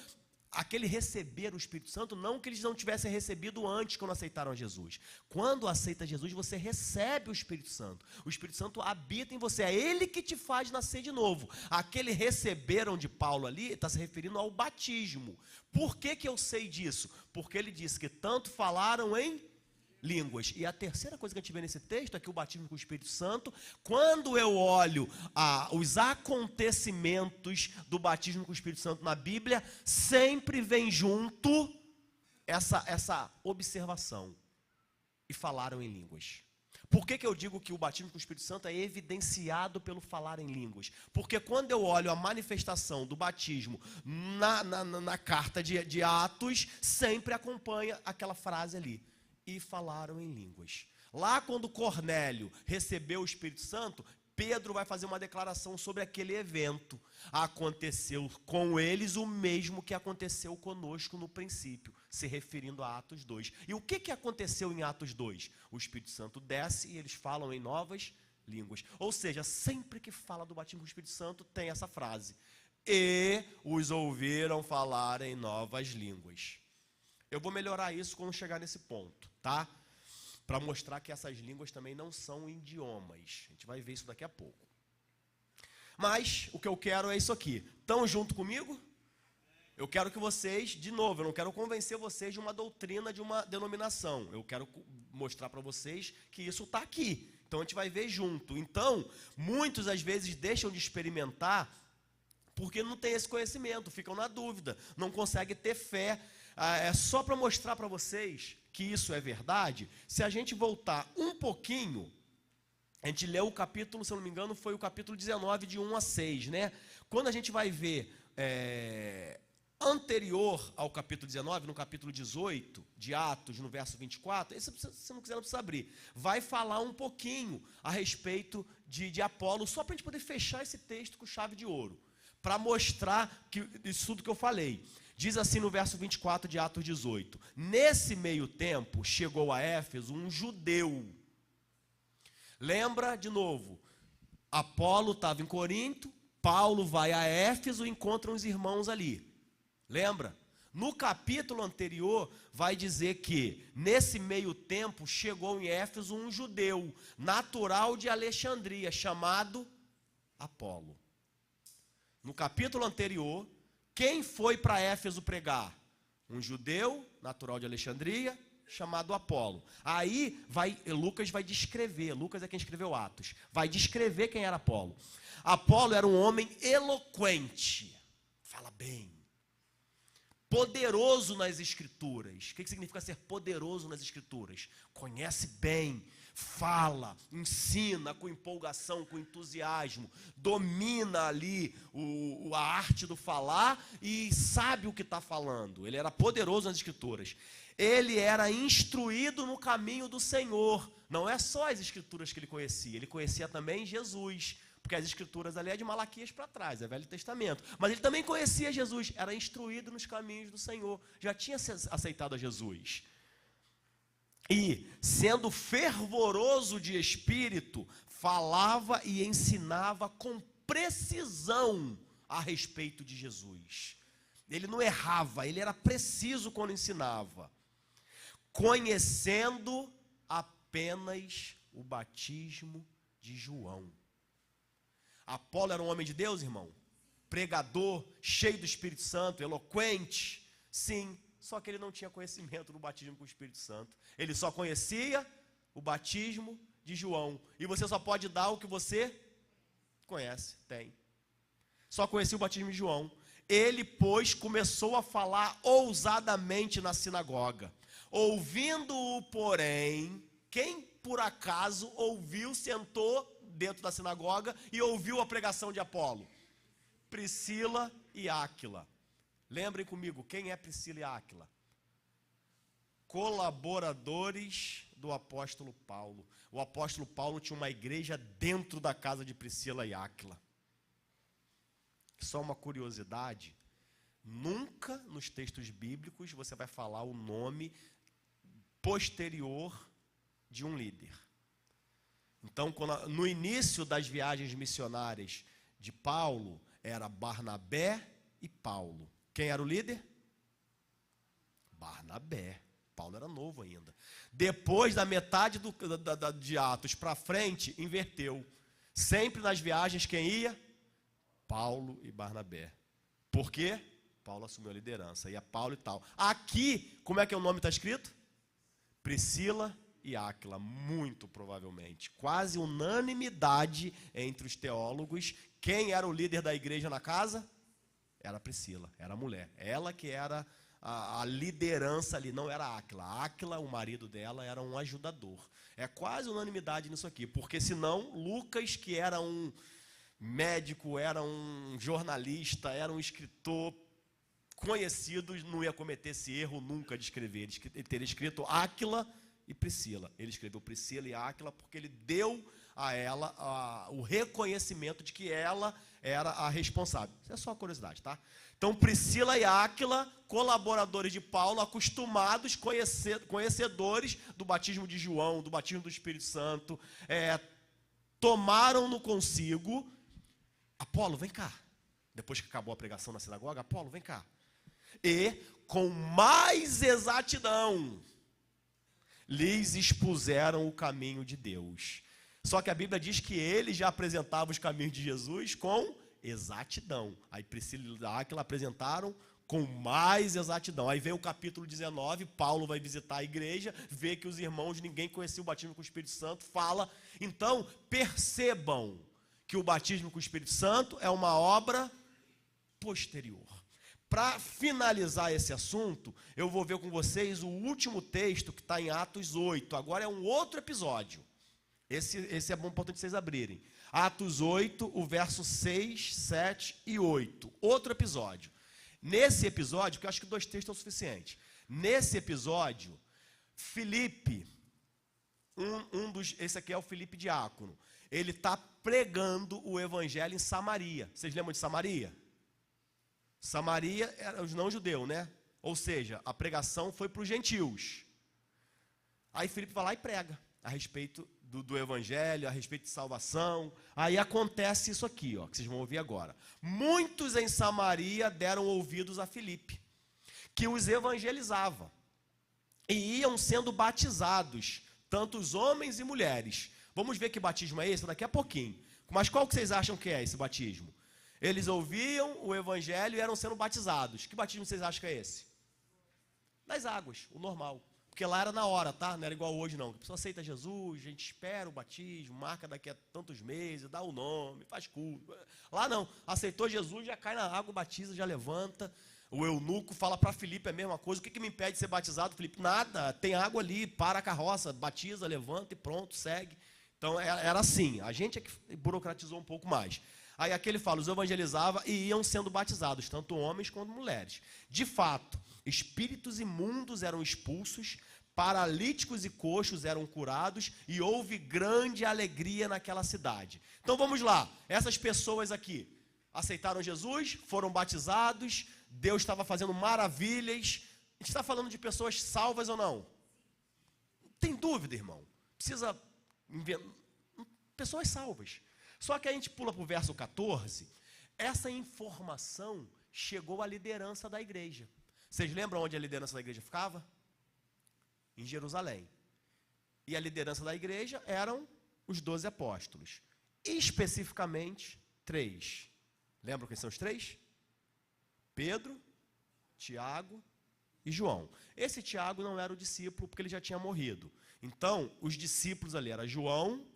aquele receber o Espírito Santo, não que eles não tivessem recebido antes, quando aceitaram Jesus. Quando aceita Jesus, você recebe o Espírito Santo. O Espírito Santo habita em você, é Ele que te faz nascer de novo. Aquele receberam de Paulo ali, está se referindo ao batismo. Por que que eu sei disso? Porque ele disse que tanto falaram em línguas. E a terceira coisa que a gente vê nesse texto é que o batismo com o Espírito Santo, quando eu olho os acontecimentos do batismo com o Espírito Santo na Bíblia, sempre vem junto essa observação. E falaram em línguas. Por que que eu digo que o batismo com o Espírito Santo é evidenciado pelo falar em línguas? Porque quando eu olho a manifestação do batismo na carta de Atos, sempre acompanha aquela frase ali. E falaram em línguas. Lá quando Cornélio recebeu o Espírito Santo, Pedro vai fazer uma declaração sobre aquele evento. Aconteceu com eles o mesmo que aconteceu conosco no princípio, se referindo a Atos 2. E o que aconteceu em Atos 2? O Espírito Santo desce e eles falam em novas línguas. Ou seja, sempre que fala do batismo com o Espírito Santo, tem essa frase. E os ouviram falar em novas línguas. Eu vou melhorar isso quando chegar nesse ponto, tá? Para mostrar que essas línguas também não são idiomas. A gente vai ver isso daqui a pouco. Mas o que eu quero é isso aqui. Estão junto comigo? Eu quero que vocês, de novo, eu não quero convencer vocês de uma doutrina, de uma denominação. Eu quero mostrar para vocês que isso está aqui. Então a gente vai ver junto. Então, muitos às vezes deixam de experimentar porque não tem esse conhecimento, ficam na dúvida, não conseguem ter fé. É só para mostrar para vocês que isso é verdade. Se a gente voltar um pouquinho, a gente leu o capítulo, se eu não me engano, foi o capítulo 19, de 1 a 6, né? Quando a gente vai ver anterior ao capítulo 19, no capítulo 18 de Atos, no verso 24, se você não quiser, não precisa abrir, vai falar um pouquinho a respeito de Apolo, só para a gente poder fechar esse texto com chave de ouro, para mostrar que isso tudo que eu falei. Diz assim no verso 24 de Atos 18: nesse meio tempo chegou a Éfeso um judeu. Lembra de novo, Apolo estava em Corinto, Paulo vai a Éfeso e encontra uns irmãos ali. Lembra? No capítulo anterior vai dizer que nesse meio tempo chegou em Éfeso um judeu, natural de Alexandria, chamado Apolo. No capítulo anterior, quem foi para Éfeso pregar? Um judeu, natural de Alexandria, chamado Apolo. Aí Lucas vai descrever, Lucas é quem escreveu Atos, vai descrever quem era Apolo. Apolo era um homem eloquente, fala bem, poderoso nas Escrituras. O que significa ser poderoso nas Escrituras? Conhece bem, fala, ensina com empolgação, com entusiasmo, domina ali a arte do falar e sabe o que está falando. Ele era poderoso nas Escrituras. Ele era instruído no caminho do Senhor. Não é só as Escrituras que ele conhecia também Jesus, porque as Escrituras ali é de Malaquias para trás, é Velho Testamento. Mas ele também conhecia Jesus, era instruído nos caminhos do Senhor, já tinha aceitado a Jesus. E, sendo fervoroso de espírito, falava e ensinava com precisão a respeito de Jesus. Ele não errava, ele era preciso quando ensinava. Conhecendo apenas o batismo de João. Apolo era um homem de Deus, irmão? Pregador, cheio do Espírito Santo, eloquente? Sim. Só que ele não tinha conhecimento do batismo com o Espírito Santo. Ele só conhecia o batismo de João. E você só pode dar o que você conhece, tem. Só conhecia o batismo de João. Ele, pois, começou a falar ousadamente na sinagoga. Ouvindo-o, porém, quem por acaso ouviu, sentou dentro da sinagoga e ouviu a pregação de Apolo? Priscila e Áquila. Lembrem comigo, quem é Priscila e Áquila? Colaboradores do apóstolo Paulo. O apóstolo Paulo tinha uma igreja dentro da casa de Priscila e Áquila. Só uma curiosidade, nunca nos textos bíblicos você vai falar o nome posterior de um líder. Então, no início das viagens missionárias de Paulo, era Barnabé e Paulo. Quem era o líder? Barnabé. Paulo era novo ainda. Depois da metade de Atos para frente, inverteu. Sempre nas viagens, quem ia? Paulo e Barnabé. Por quê? Paulo assumiu a liderança. Ia Paulo e tal. Aqui, como é que o nome está escrito? Priscila e Áquila, muito provavelmente. Quase unanimidade entre os teólogos. Quem era o líder da igreja na casa? Era Priscila, era a mulher. Ela que era a liderança ali, não era Áquila. Áquila, o marido dela, era um ajudador. É quase unanimidade nisso aqui, porque senão Lucas, que era um médico, era um jornalista, era um escritor conhecido, não ia cometer esse erro nunca de escrever. Ele teria escrito Áquila e Priscila. Ele escreveu Priscila e Áquila porque ele deu a ela o reconhecimento de que ela era a responsável. Isso é só curiosidade, tá? Então, Priscila e Áquila, colaboradores de Paulo, acostumados, conhecedores do batismo de João, do batismo do Espírito Santo, tomaram-no consigo. Apolo, vem cá. Depois que acabou a pregação na sinagoga, Apolo, vem cá. E, com mais exatidão, lhes expuseram o caminho de Deus. Só que a Bíblia diz que ele já apresentava os caminhos de Jesus com exatidão. Aí Priscila e Áquila apresentaram com mais exatidão. Aí vem o capítulo 19, Paulo vai visitar a igreja, vê que os irmãos, ninguém conhecia o batismo com o Espírito Santo, fala. Então, percebam que o batismo com o Espírito Santo é uma obra posterior. Para finalizar esse assunto, eu vou ver com vocês o último texto que está em Atos 8. Agora é um outro episódio. Esse é bom, importante vocês abrirem. Atos 8, o verso 6, 7 e 8. Outro episódio. Nesse episódio, que eu acho que 2 textos é o suficiente. Nesse episódio, Filipe, esse aqui é o Filipe Diácono. Ele está pregando o evangelho em Samaria. Vocês lembram de Samaria? Samaria era os não-judeus, né? Ou seja, a pregação foi para os gentios. Aí Filipe vai lá e prega a respeito do evangelho, a respeito de salvação. Aí acontece isso aqui, ó, que vocês vão ouvir agora. Muitos em Samaria deram ouvidos a Filipe, que os evangelizava, e iam sendo batizados, tanto os homens e mulheres. Vamos ver que batismo é esse daqui a pouquinho. Mas qual que vocês acham que é esse batismo? Eles ouviam o evangelho e eram sendo batizados. Que batismo vocês acham que é esse? Das águas, o normal. Porque lá era na hora, tá? Não era igual hoje, não. A pessoa aceita Jesus, a gente espera o batismo, marca daqui a tantos meses, dá o nome, faz culto. Lá não. Aceitou Jesus, já cai na água, batiza, já levanta. O eunuco fala para Filipe a mesma coisa. O que me impede de ser batizado? Filipe, nada. Tem água ali, para a carroça, batiza, levanta e pronto, segue. Então, era assim. A gente é que burocratizou um pouco mais. Aí aqui ele fala, os evangelizava e iam sendo batizados, tanto homens quanto mulheres. De fato, espíritos imundos eram expulsos, paralíticos e coxos eram curados e houve grande alegria naquela cidade. Então vamos lá, essas pessoas aqui aceitaram Jesus, foram batizados, Deus estava fazendo maravilhas. A gente está falando de pessoas salvas ou não? Não tem dúvida, irmão. Precisa inventar. Pessoas salvas. Só que a gente pula para o verso 14, essa informação chegou à liderança da igreja. Vocês lembram onde a liderança da igreja ficava? Em Jerusalém. E a liderança da igreja eram os 12 apóstolos. Especificamente, 3. Lembram quem são os 3? Pedro, Tiago e João. Esse Tiago não era o discípulo porque ele já tinha morrido. Então, os discípulos ali eram João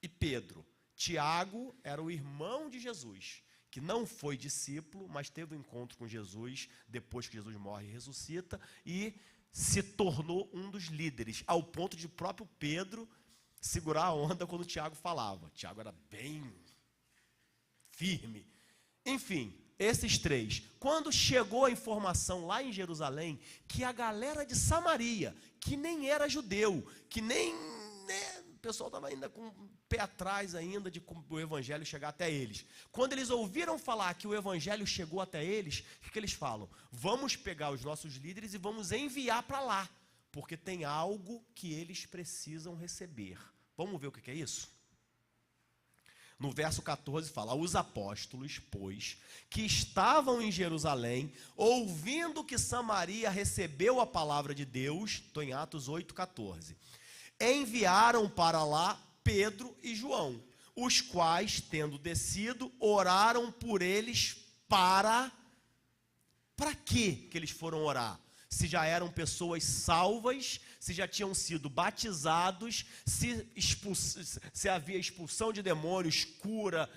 e Pedro. Tiago era o irmão de Jesus, que não foi discípulo, mas teve um encontro com Jesus depois que Jesus morre e ressuscita, e se tornou um dos líderes, ao ponto de o próprio Pedro segurar a onda quando Tiago falava. Tiago era bem firme. Enfim, esses 3. Quando chegou a informação lá em Jerusalém, que a galera de Samaria, que nem era judeu, que nem... o pessoal estava ainda com o pé atrás ainda de o evangelho chegar até eles. Quando eles ouviram falar que o evangelho chegou até eles, o que eles falam? Vamos pegar os nossos líderes e vamos enviar para lá, porque tem algo que eles precisam receber. Vamos ver o que é isso? No verso 14 fala: os apóstolos, pois, que estavam em Jerusalém, ouvindo que Samaria recebeu a palavra de Deus, estou em Atos 8,14, enviaram para lá Pedro e João, os quais, tendo descido, oraram por eles para quê que eles foram orar? Se já eram pessoas salvas, se já tinham sido batizados, se havia expulsão de demônios, cura,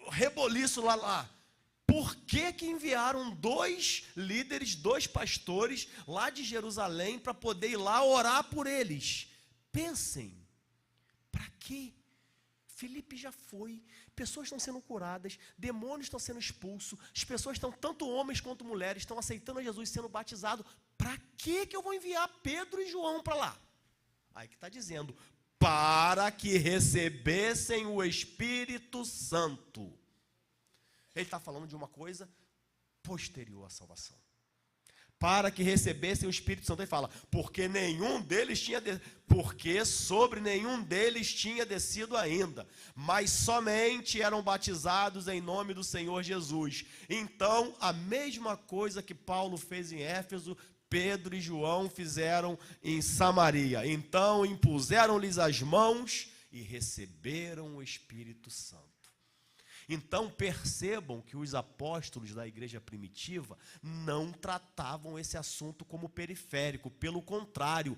reboliço lá. Por que enviaram 2 líderes, 2 pastores lá de Jerusalém para poder ir lá orar por eles? Pensem, para quê? Filipe já foi, pessoas estão sendo curadas, demônios estão sendo expulsos, as pessoas estão, tanto homens quanto mulheres, estão aceitando a Jesus, sendo batizados. Para que eu vou enviar Pedro e João para lá? Aí que está dizendo, para que recebessem o Espírito Santo. Ele está falando de uma coisa posterior à salvação. Para que recebessem o Espírito Santo. Ele fala, porque sobre nenhum deles tinha descido ainda, mas somente eram batizados em nome do Senhor Jesus. Então, a mesma coisa que Paulo fez em Éfeso, Pedro e João fizeram em Samaria. Então, impuseram-lhes as mãos e receberam o Espírito Santo. Então percebam que os apóstolos da igreja primitiva não tratavam esse assunto como periférico, pelo contrário,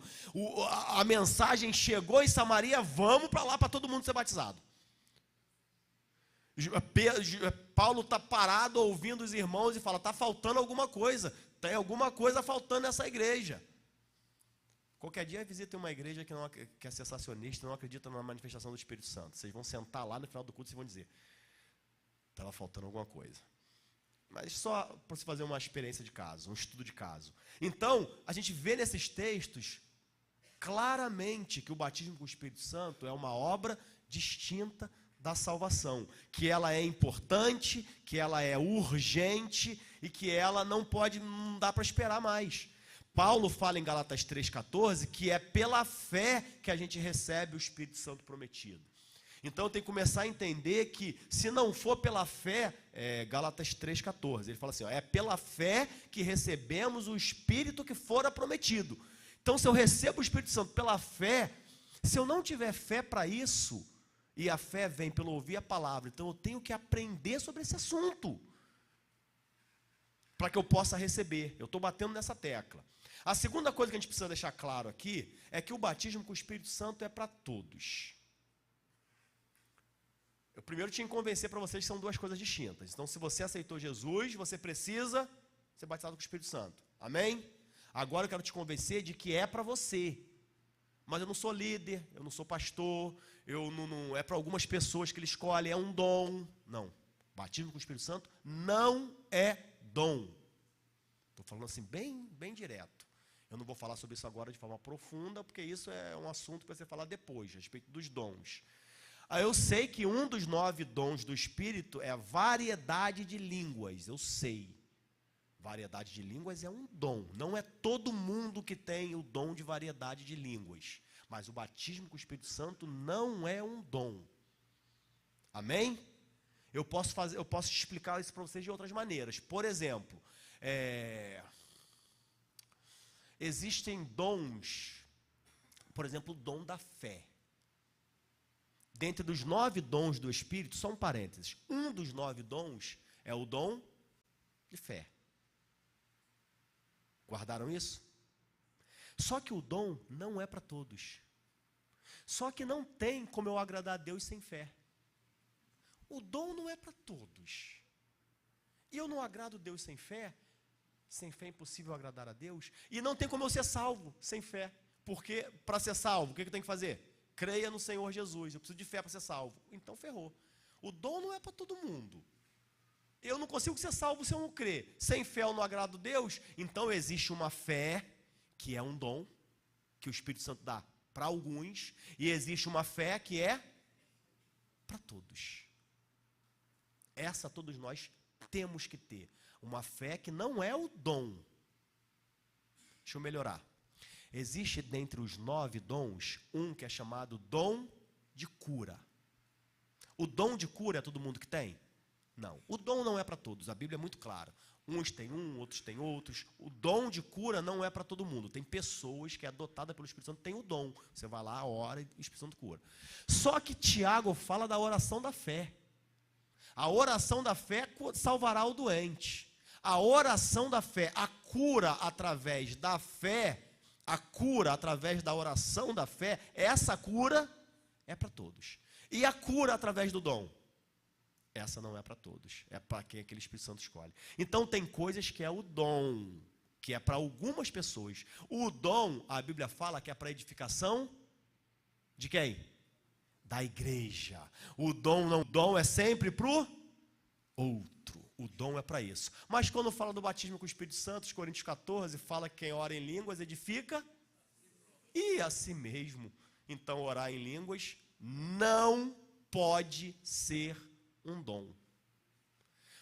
a mensagem chegou em Samaria, vamos para lá para todo mundo ser batizado. Paulo está parado ouvindo os irmãos e fala, está faltando alguma coisa, tem alguma coisa faltando nessa igreja. Qualquer dia visita uma igreja que é sensacionista, não acredita na manifestação do Espírito Santo. Vocês vão sentar lá no final do culto e vão dizer, estava faltando alguma coisa. Mas só para você fazer uma experiência de caso, um estudo de caso. Então, a gente vê nesses textos claramente que o batismo com o Espírito Santo é uma obra distinta da salvação, que ela é importante, que ela é urgente e que ela não dá para esperar mais. Paulo fala em Gálatas 3,14 que é pela fé que a gente recebe o Espírito Santo prometido. Então tem que começar a entender que se não for pela fé, Gálatas 3,14, ele fala assim, é pela fé que recebemos o Espírito que fora prometido. Então se eu recebo o Espírito Santo pela fé, se eu não tiver fé para isso, e a fé vem pelo ouvir a palavra, então eu tenho que aprender sobre esse assunto, para que eu possa receber. Eu estou batendo nessa tecla. A segunda coisa que a gente precisa deixar claro aqui, é que o batismo com o Espírito Santo é para todos. Eu primeiro tinha que convencer para vocês que são 2 coisas distintas. Então, se você aceitou Jesus, você precisa ser batizado com o Espírito Santo. Amém? Agora eu quero te convencer de que é para você. Mas eu não sou líder, eu não sou pastor, não é para algumas pessoas que ele escolhe, é um dom. Não. Batismo com o Espírito Santo não é dom. Estou falando assim bem direto. Eu não vou falar sobre isso agora de forma profunda, porque isso é um assunto que vai ser falado depois, a respeito dos dons. Eu sei que um dos 9 dons do Espírito é a variedade de línguas, eu sei. Variedade de línguas é um dom, não é todo mundo que tem o dom de variedade de línguas. Mas o batismo com o Espírito Santo não é um dom. Amém? Eu posso explicar isso para vocês de outras maneiras. Por exemplo, existem dons, por exemplo, o dom da fé. Dentre dos 9 dons do Espírito, só um parênteses, um dos 9 dons é o dom de fé. Guardaram isso? Só que o dom não é para todos. Só que não tem como eu agradar a Deus sem fé. O dom não é para todos. E eu não agrado a Deus sem fé é impossível agradar a Deus. E não tem como eu ser salvo sem fé. Porque para ser salvo, o que eu tenho que fazer? Creia no Senhor Jesus, eu preciso de fé para ser salvo. Então ferrou. O dom não é para todo mundo. Eu não consigo ser salvo se eu não crer. Sem fé eu não agrado a Deus. Então existe uma fé, que é um dom, que o Espírito Santo dá para alguns. E existe uma fé que é para todos. Essa todos nós temos que ter. Uma fé que não é o dom. Deixa eu melhorar. Existe dentre os 9 dons, um que é chamado dom de cura. O dom de cura é todo mundo que tem? Não. O dom não é para todos. A Bíblia é muito clara. Uns têm outros têm outros. O dom de cura não é para todo mundo. Tem pessoas que é adotada pelo Espírito Santo, tem o dom. Você vai lá, ora e o Espírito Santo cura. Só que Tiago fala da oração da fé. A oração da fé salvará o doente. A oração da fé, a cura através da fé, a cura através da oração da fé, essa cura é para todos. E a cura através do dom? Essa não é para todos, é para quem aquele Espírito Santo escolhe. Então tem coisas que é o dom, que é para algumas pessoas. O dom, a Bíblia fala que é para edificação de quem? Da igreja. O dom é sempre para o outro. O dom é para isso. Mas quando fala do batismo com o Espírito Santo, Coríntios 14, fala que quem ora em línguas edifica e a si mesmo. Então orar em línguas não pode ser um dom.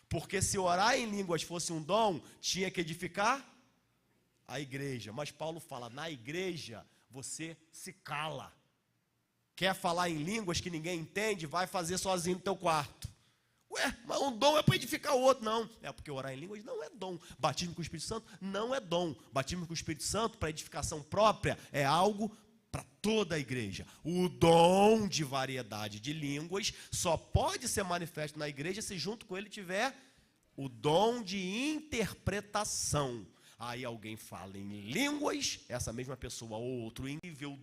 Porque se orar em línguas fosse um dom, tinha que edificar a igreja. Mas Paulo fala, na igreja você se cala. Quer falar em línguas que ninguém entende, vai fazer sozinho no teu quarto. Ué, mas um dom é para edificar o outro. Não, é porque orar em línguas não é dom. Batismo com o Espírito Santo não é dom. Batismo com o Espírito Santo para edificação própria é algo para toda a igreja. O dom de variedade de línguas só pode ser manifesto na igreja se junto com ele tiver o dom de interpretação. Aí alguém fala em línguas, essa mesma pessoa ou outro em nível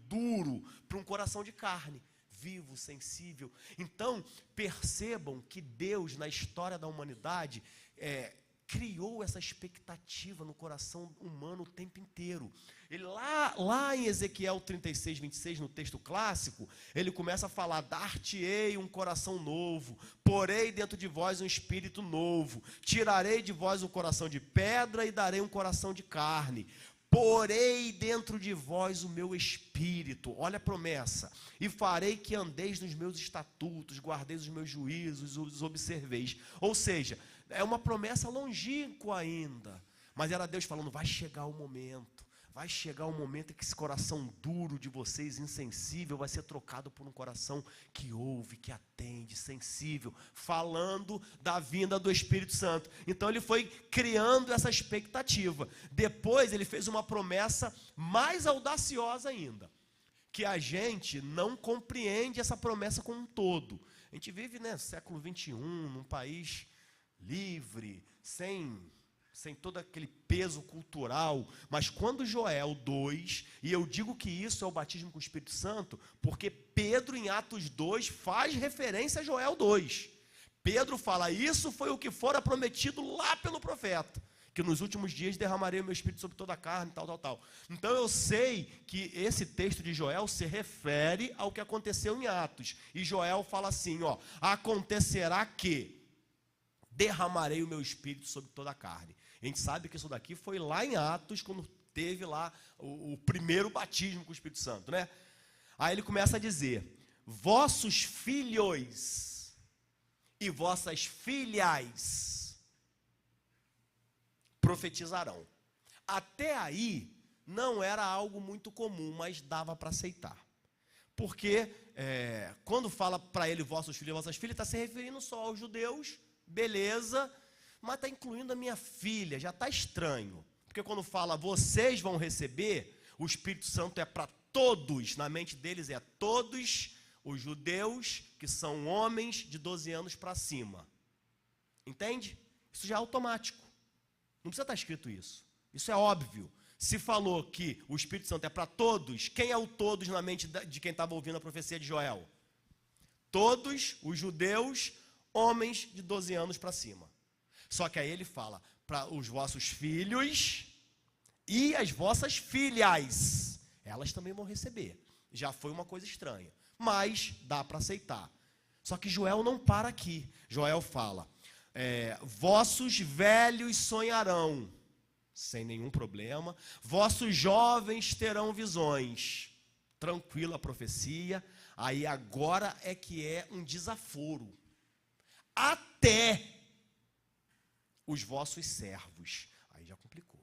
duro para um coração de carne, vivo, sensível. Então, percebam que Deus, na história da humanidade, criou essa expectativa no coração humano o tempo inteiro. Ele lá em Ezequiel 36, 26, no texto clássico, ele começa a falar, dar-te-ei um coração novo, porei dentro de vós um espírito novo, tirarei de vós um coração de pedra e darei um coração de carne, porei dentro de vós o meu espírito, olha a promessa, e farei que andeis nos meus estatutos, guardeis os meus juízos, os observeis. Ou seja, é uma promessa longínqua ainda, mas era Deus falando, vai chegar o momento em que esse coração duro de vocês, insensível, vai ser trocado por um coração que ouve, que atende, sensível, falando da vinda do Espírito Santo. Então ele foi criando essa expectativa. Depois ele fez uma promessa mais audaciosa ainda, que a gente não compreende essa promessa como um todo. A gente vive, século 21, num país livre, sem todo aquele peso cultural, mas quando Joel 2, e eu digo que isso é o batismo com o Espírito Santo, porque Pedro em Atos 2 faz referência a Joel 2. Pedro fala, isso foi o que fora prometido lá pelo profeta, que nos últimos dias derramarei o meu Espírito sobre toda a carne, tal. Então eu sei que esse texto de Joel se refere ao que aconteceu em Atos, e Joel fala assim, acontecerá que derramarei o meu Espírito sobre toda a carne. A gente sabe que isso daqui foi lá em Atos, quando teve lá o primeiro batismo com o Espírito Santo, né? Aí ele começa a dizer, vossos filhos e vossas filhas profetizarão. Até aí, não era algo muito comum, mas dava para aceitar. Porque, quando fala para ele, vossos filhos e vossas filhas, está se referindo só aos judeus, beleza, mas está incluindo a minha filha, já está estranho. Porque quando fala, vocês vão receber, o Espírito Santo é para todos, na mente deles é todos os judeus que são homens de 12 anos para cima. Entende? Isso já é automático. Não precisa estar escrito isso. Isso é óbvio. Se falou que o Espírito Santo é para todos, quem é o todos na mente de quem estava ouvindo a profecia de Joel? Todos os judeus, homens de 12 anos para cima. Só que aí ele fala, para os vossos filhos e as vossas filhas, elas também vão receber. Já foi uma coisa estranha, mas dá para aceitar. Só que Joel não para aqui. Joel fala, vossos velhos sonharão, sem nenhum problema, vossos jovens terão visões. Tranquila a profecia. Aí agora é que é um desaforo. Até os vossos servos. Aí já complicou.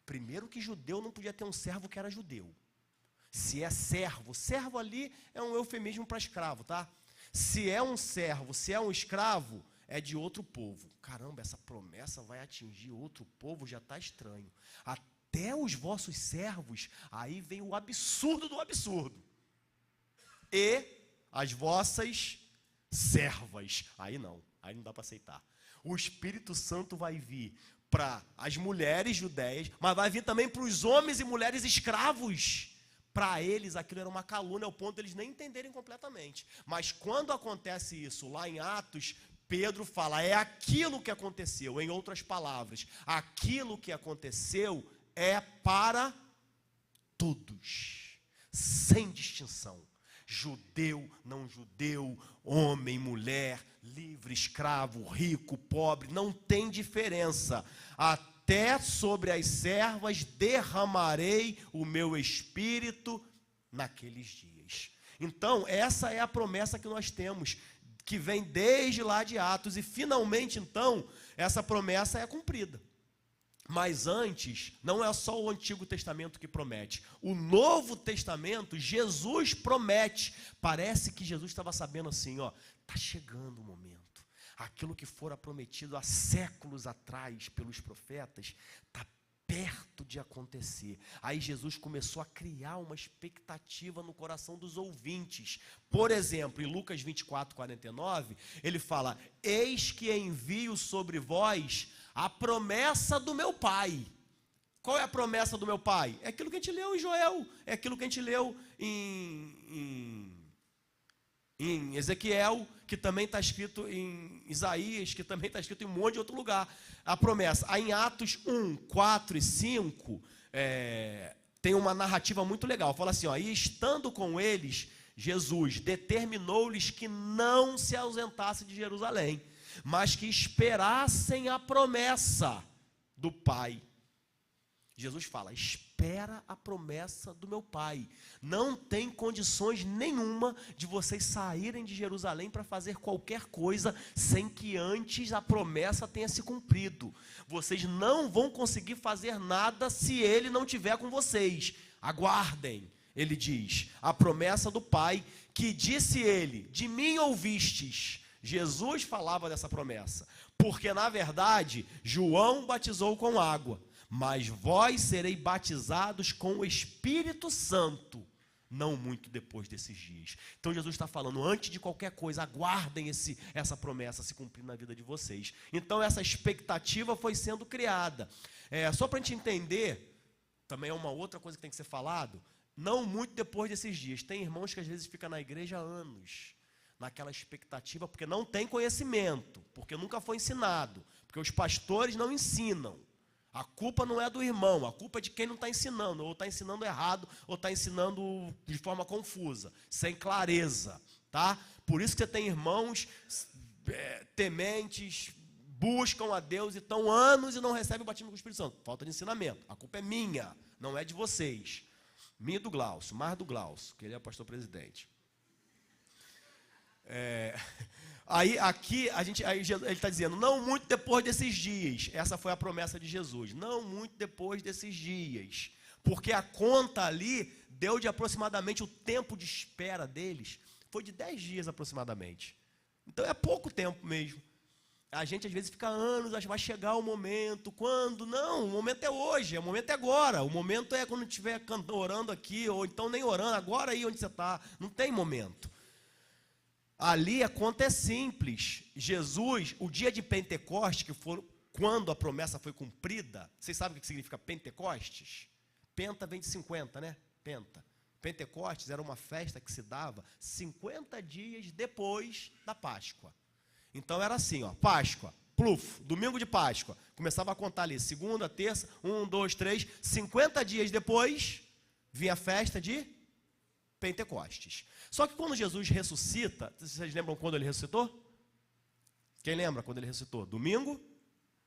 Primeiro que judeu não podia ter um servo que era judeu. Se é servo, servo ali é um eufemismo para escravo, tá? Se é um servo, se é um escravo, é de outro povo. Caramba, essa promessa vai atingir outro povo, já está estranho. Até os vossos servos, aí vem o absurdo do absurdo. E as vossas servas, aí não dá para aceitar. O Espírito Santo vai vir para as mulheres judeias, mas vai vir também para os homens e mulheres escravos. Para eles aquilo era uma calúnia, ao ponto de eles nem entenderem completamente. Mas quando acontece isso lá em Atos, Pedro fala, é aquilo que aconteceu. Em outras palavras, aquilo que aconteceu é para todos, sem distinção. Judeu, não judeu, homem, mulher, livre, escravo, rico, pobre, não tem diferença. Até sobre as servas derramarei o meu espírito naqueles dias. Então, essa é a promessa que nós temos, que vem desde lá de Atos, e finalmente, então, essa promessa é cumprida. Mas antes, não é só o Antigo Testamento que promete. O Novo Testamento, Jesus promete. Parece que Jesus estava sabendo assim, ó, está chegando o momento. Aquilo que fora prometido há séculos atrás pelos profetas, está perto de acontecer. Aí Jesus começou a criar uma expectativa no coração dos ouvintes. Por exemplo, em Lucas 24, 49, ele fala, eis que envio sobre vós a promessa do meu Pai. Qual é a promessa do meu Pai? É aquilo que a gente leu em Joel, é aquilo que a gente leu em Ezequiel, que também está escrito em Isaías, que também está escrito em um monte de outro lugar. A promessa. Aí em Atos 1, 4 e 5, tem uma narrativa muito legal. Fala assim, ó, e estando com eles, Jesus determinou-lhes que não se ausentasse de Jerusalém, mas que esperassem a promessa do Pai. Jesus fala, espera a promessa do meu Pai. Não tem condições nenhuma de vocês saírem de Jerusalém para fazer qualquer coisa sem que antes a promessa tenha se cumprido. Vocês não vão conseguir fazer nada se ele não estiver com vocês. Aguardem, ele diz, a promessa do Pai, que disse ele, de mim ouvistes. Jesus falava dessa promessa, porque na verdade João batizou com água, mas vós sereis batizados com o Espírito Santo, não muito depois desses dias. Então Jesus está falando, antes de qualquer coisa, aguardem essa promessa se cumprir na vida de vocês. Então essa expectativa foi sendo criada. Só para a gente entender, também é uma outra coisa que tem que ser falado, não muito depois desses dias. Tem irmãos que às vezes ficam na igreja há anos, naquela expectativa, porque não tem conhecimento, porque nunca foi ensinado, porque os pastores não ensinam. A culpa não é do irmão, a culpa é de quem não está ensinando, ou está ensinando errado, ou está ensinando de forma confusa, sem clareza, tá? Por isso que você tem irmãos tementes, buscam a Deus e estão anos e não recebem o batismo com o Espírito Santo. Falta de ensinamento. A culpa é minha, não é de vocês. Minha e do Glaucio, mais do Glaucio, que ele é pastor presidente. Aí ele está dizendo, não muito depois desses dias. Essa foi a promessa de Jesus. Não muito depois desses dias. Porque a conta ali deu de aproximadamente, o tempo de espera deles foi de 10 dias aproximadamente. Então é pouco tempo mesmo. A gente às vezes fica anos, acha que vai chegar o momento. Quando? Não, o momento é hoje, o momento é agora. O momento é quando estiver orando aqui, ou então nem orando, agora aí onde você está. Não tem momento. Ali a conta é simples. Jesus, o dia de Pentecostes, que foi quando a promessa foi cumprida, vocês sabem o que significa Pentecostes? Penta vem de 50, né? Penta. Pentecostes era uma festa que se dava 50 dias depois da Páscoa. Então era assim, ó, Páscoa, pluf, domingo de Páscoa. Começava a contar ali, segunda, terça, 1, 2, 3, 50 dias depois, vinha a festa de Pentecostes. Só que quando Jesus ressuscita, vocês lembram quando ele ressuscitou? Quem lembra quando ele ressuscitou? Domingo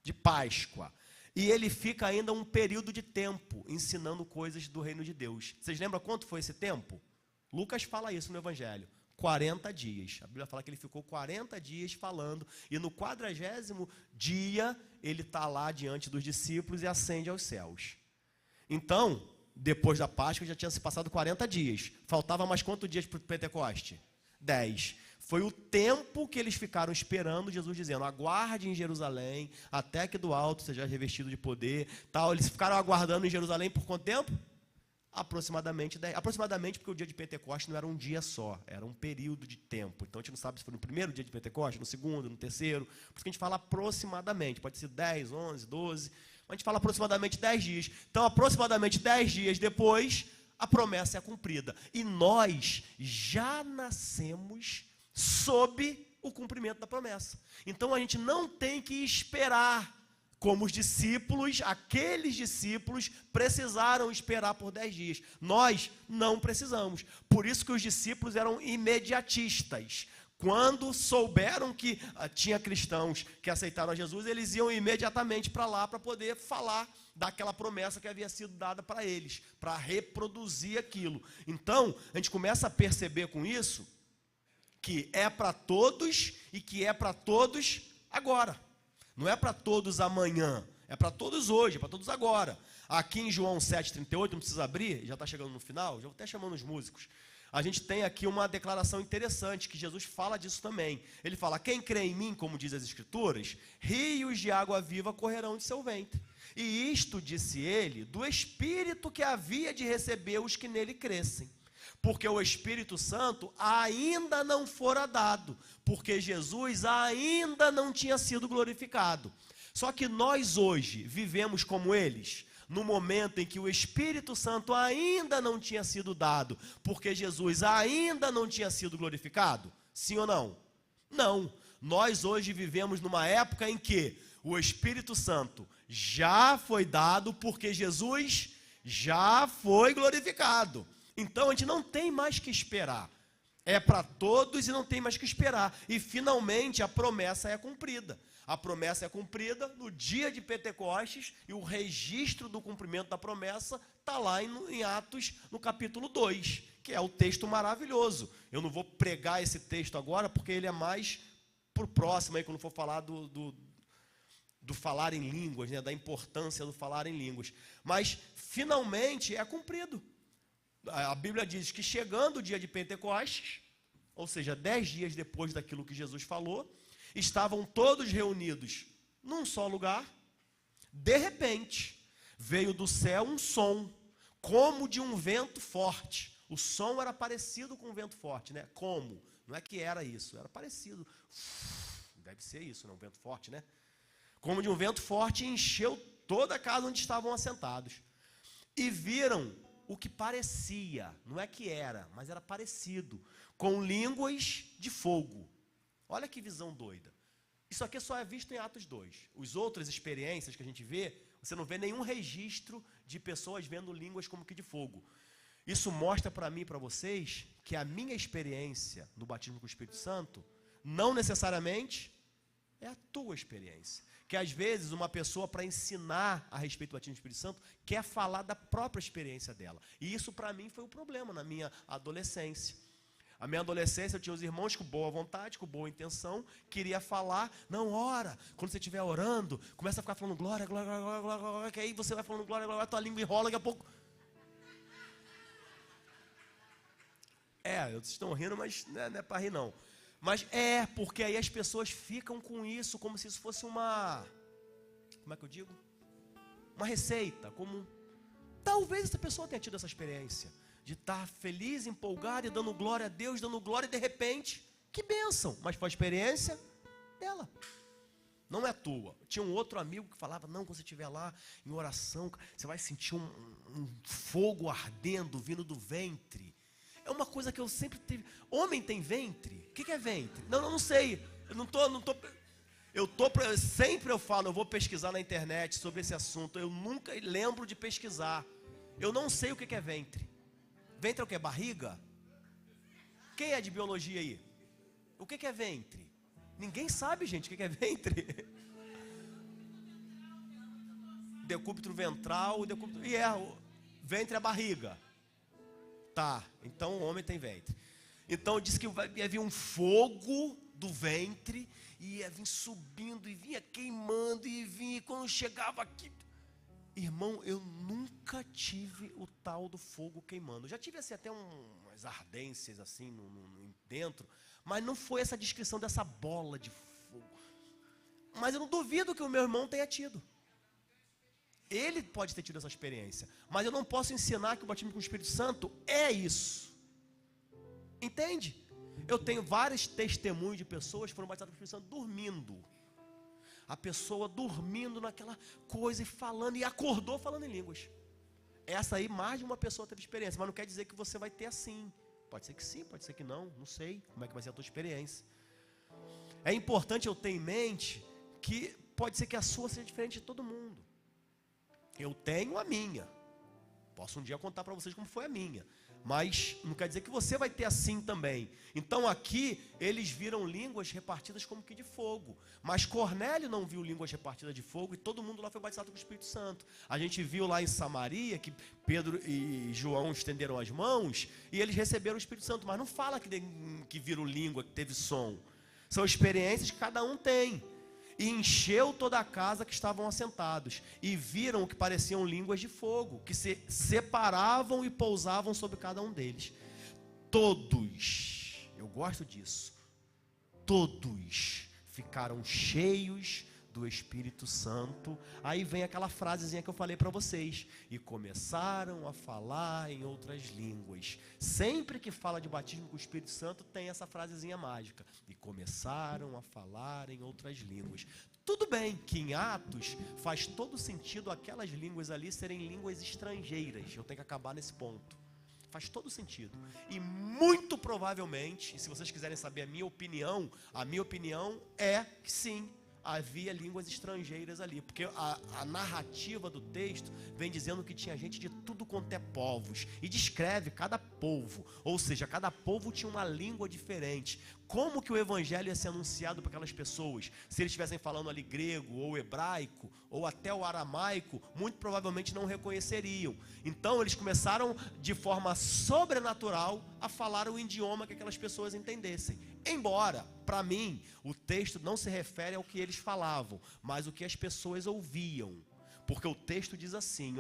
de Páscoa. E ele fica ainda um período de tempo ensinando coisas do reino de Deus. Vocês lembram quanto foi esse tempo? Lucas fala isso no Evangelho. 40 dias. A Bíblia fala que ele ficou 40 dias falando. E no 40º dia, ele está lá diante dos discípulos e ascende aos céus. Então, depois da Páscoa já tinha se passado 40 dias. Faltava mais quantos dias para o Pentecoste? 10. Foi o tempo que eles ficaram esperando Jesus dizendo, aguarde em Jerusalém, até que do alto seja revestido de poder. Tal. Eles ficaram aguardando em Jerusalém por quanto tempo? Aproximadamente 10. Aproximadamente porque o dia de Pentecoste não era um dia só, era um período de tempo. Então a gente não sabe se foi no primeiro dia de Pentecoste, no segundo, no terceiro. Por isso que a gente fala aproximadamente, pode ser 10, 11, 12, mas a gente fala aproximadamente 10 dias. Então aproximadamente 10 dias depois, a promessa é cumprida. E nós já nascemos sob o cumprimento da promessa. Então a gente não tem que esperar, como os discípulos, aqueles discípulos precisaram esperar por 10 dias. Nós não precisamos. Por isso que os discípulos eram imediatistas. Quando souberam que tinha cristãos que aceitaram a Jesus, eles iam imediatamente para lá para poder falar daquela promessa que havia sido dada para eles, para reproduzir aquilo. Então, a gente começa a perceber com isso que é para todos e que é para todos agora. Não é para todos amanhã, é para todos hoje, é para todos agora. Aqui em João 7,38, não precisa abrir, já está chegando no final, já vou até chamando os músicos. A gente tem aqui uma declaração interessante, que Jesus fala disso também. Ele fala, quem crê em mim, como diz as Escrituras, rios de água viva correrão de seu ventre. E isto, disse ele, do Espírito que havia de receber os que nele crescem. Porque o Espírito Santo ainda não fora dado, porque Jesus ainda não tinha sido glorificado. Só que nós hoje vivemos como eles, no momento em que o Espírito Santo ainda não tinha sido dado, porque Jesus ainda não tinha sido glorificado? Sim ou não? Não. Nós hoje vivemos numa época em que o Espírito Santo já foi dado, porque Jesus já foi glorificado. Então a gente não tem mais que esperar. É para todos e não tem mais que esperar. E finalmente a promessa é cumprida. A promessa é cumprida no dia de Pentecostes e o registro do cumprimento da promessa está lá em Atos, no capítulo 2, que é o texto maravilhoso. Eu não vou pregar esse texto agora, porque ele é mais para o próximo, aí, quando for falar do falar em línguas, né, da importância do falar em línguas. Mas finalmente é cumprido. A Bíblia diz que chegando o dia de Pentecostes, ou seja, 10 dias depois daquilo que Jesus falou, estavam todos reunidos num só lugar. De repente, veio do céu um som, como de um vento forte. O som era parecido com um vento forte, né? Como? Não é que era isso, era parecido. Deve ser isso, não? Um vento forte, né? Como de um vento forte, encheu toda a casa onde estavam assentados. E viram o que parecia, não é que era, mas era parecido, com línguas de fogo. Olha que visão doida. Isso aqui só é visto em Atos 2. As outras experiências que a gente vê, você não vê nenhum registro de pessoas vendo línguas como que de fogo. Isso mostra para mim e para vocês que a minha experiência no batismo com o Espírito Santo não necessariamente é a tua experiência. Que às vezes uma pessoa, para ensinar a respeito do batismo do Espírito Santo, quer falar da própria experiência dela. E isso para mim foi um problema na minha adolescência. A minha adolescência, eu tinha os irmãos com boa vontade, com boa intenção, queria falar, não, ora, quando você estiver orando, começa a ficar falando glória, glória, glória, glória, glória, que aí você vai falando glória, glória, tua língua enrola, daqui a pouco... vocês estão rindo, mas não é para rir não. Mas porque aí as pessoas ficam com isso como se isso fosse uma... Como é que eu digo? Uma receita, como... Talvez essa pessoa tenha tido essa experiência de estar feliz, empolgada e dando glória a Deus, dando glória, e de repente, que bênção, mas foi a experiência dela, não é tua. Tinha um outro amigo que falava, não, quando você estiver lá em oração, você vai sentir um fogo ardendo, vindo do ventre. É uma coisa que eu sempre tive. Homem tem ventre? O que é ventre? Não sei, sempre eu falo, eu vou pesquisar na internet sobre esse assunto, eu nunca lembro de pesquisar, eu não sei o que é ventre. Ventre é o que? Barriga? Quem é de biologia aí? O que é ventre? Ninguém sabe, gente, o que é ventre. Decúbito ventral, o ventre é a barriga. Tá, então o homem tem ventre. Então diz que ia vir um fogo do ventre, e ia vir subindo, e vinha queimando, e vinha, e quando chegava aqui, Irmão, eu nunca tive o tal do fogo queimando. Eu já tive assim, até umas ardências assim dentro, mas não foi essa descrição dessa bola de fogo. Mas eu não duvido que o meu irmão tenha tido. Ele pode ter tido essa experiência, mas eu não posso ensinar que o batismo com o Espírito Santo é isso. Entende? Eu tenho vários testemunhos de pessoas que foram batizadas com o Espírito Santo dormindo. A pessoa dormindo naquela coisa e falando, e acordou falando em línguas. Essa aí, mais de uma pessoa teve experiência, mas não quer dizer que você vai ter assim. Pode ser que sim, pode ser que não sei como é que vai ser a tua experiência. É importante eu ter em mente que pode ser que a sua seja diferente de todo mundo. Eu tenho a minha. Posso um dia contar para vocês como foi a minha. Mas não quer dizer que você vai ter assim também. Então aqui eles viram línguas repartidas como que de fogo. Mas Cornélio não viu línguas repartidas de fogo e todo mundo lá foi batizado com o Espírito Santo. A gente viu lá em Samaria que Pedro e João estenderam as mãos e eles receberam o Espírito Santo. Mas não fala que viram língua, que teve som. São experiências que cada um tem. E encheu toda a casa que estavam assentados, e viram o que pareciam línguas de fogo, que se separavam e pousavam sobre cada um deles. Todos, eu gosto disso, todos ficaram cheios do Espírito Santo. Aí vem aquela frasezinha que eu falei para vocês, e começaram a falar em outras línguas. Sempre que fala de batismo com o Espírito Santo tem essa frasezinha mágica, e começaram a falar em outras línguas. Tudo bem que em Atos faz todo sentido aquelas línguas ali serem línguas estrangeiras. Eu tenho que acabar nesse ponto. Faz todo sentido. E muito provavelmente, e se vocês quiserem saber a minha opinião é que sim, havia línguas estrangeiras ali, porque a narrativa do texto vem dizendo que tinha gente de tudo quanto é povos, e descreve cada povo, ou seja, cada povo tinha uma língua diferente. Como que o evangelho ia ser anunciado para aquelas pessoas? Se eles estivessem falando ali grego, ou hebraico, ou até o aramaico, muito provavelmente não reconheceriam. Então eles começaram de forma sobrenatural a falar o idioma que aquelas pessoas entendessem. Embora, para mim, o texto não se refere ao que eles falavam, mas o que as pessoas ouviam. Porque o texto diz assim,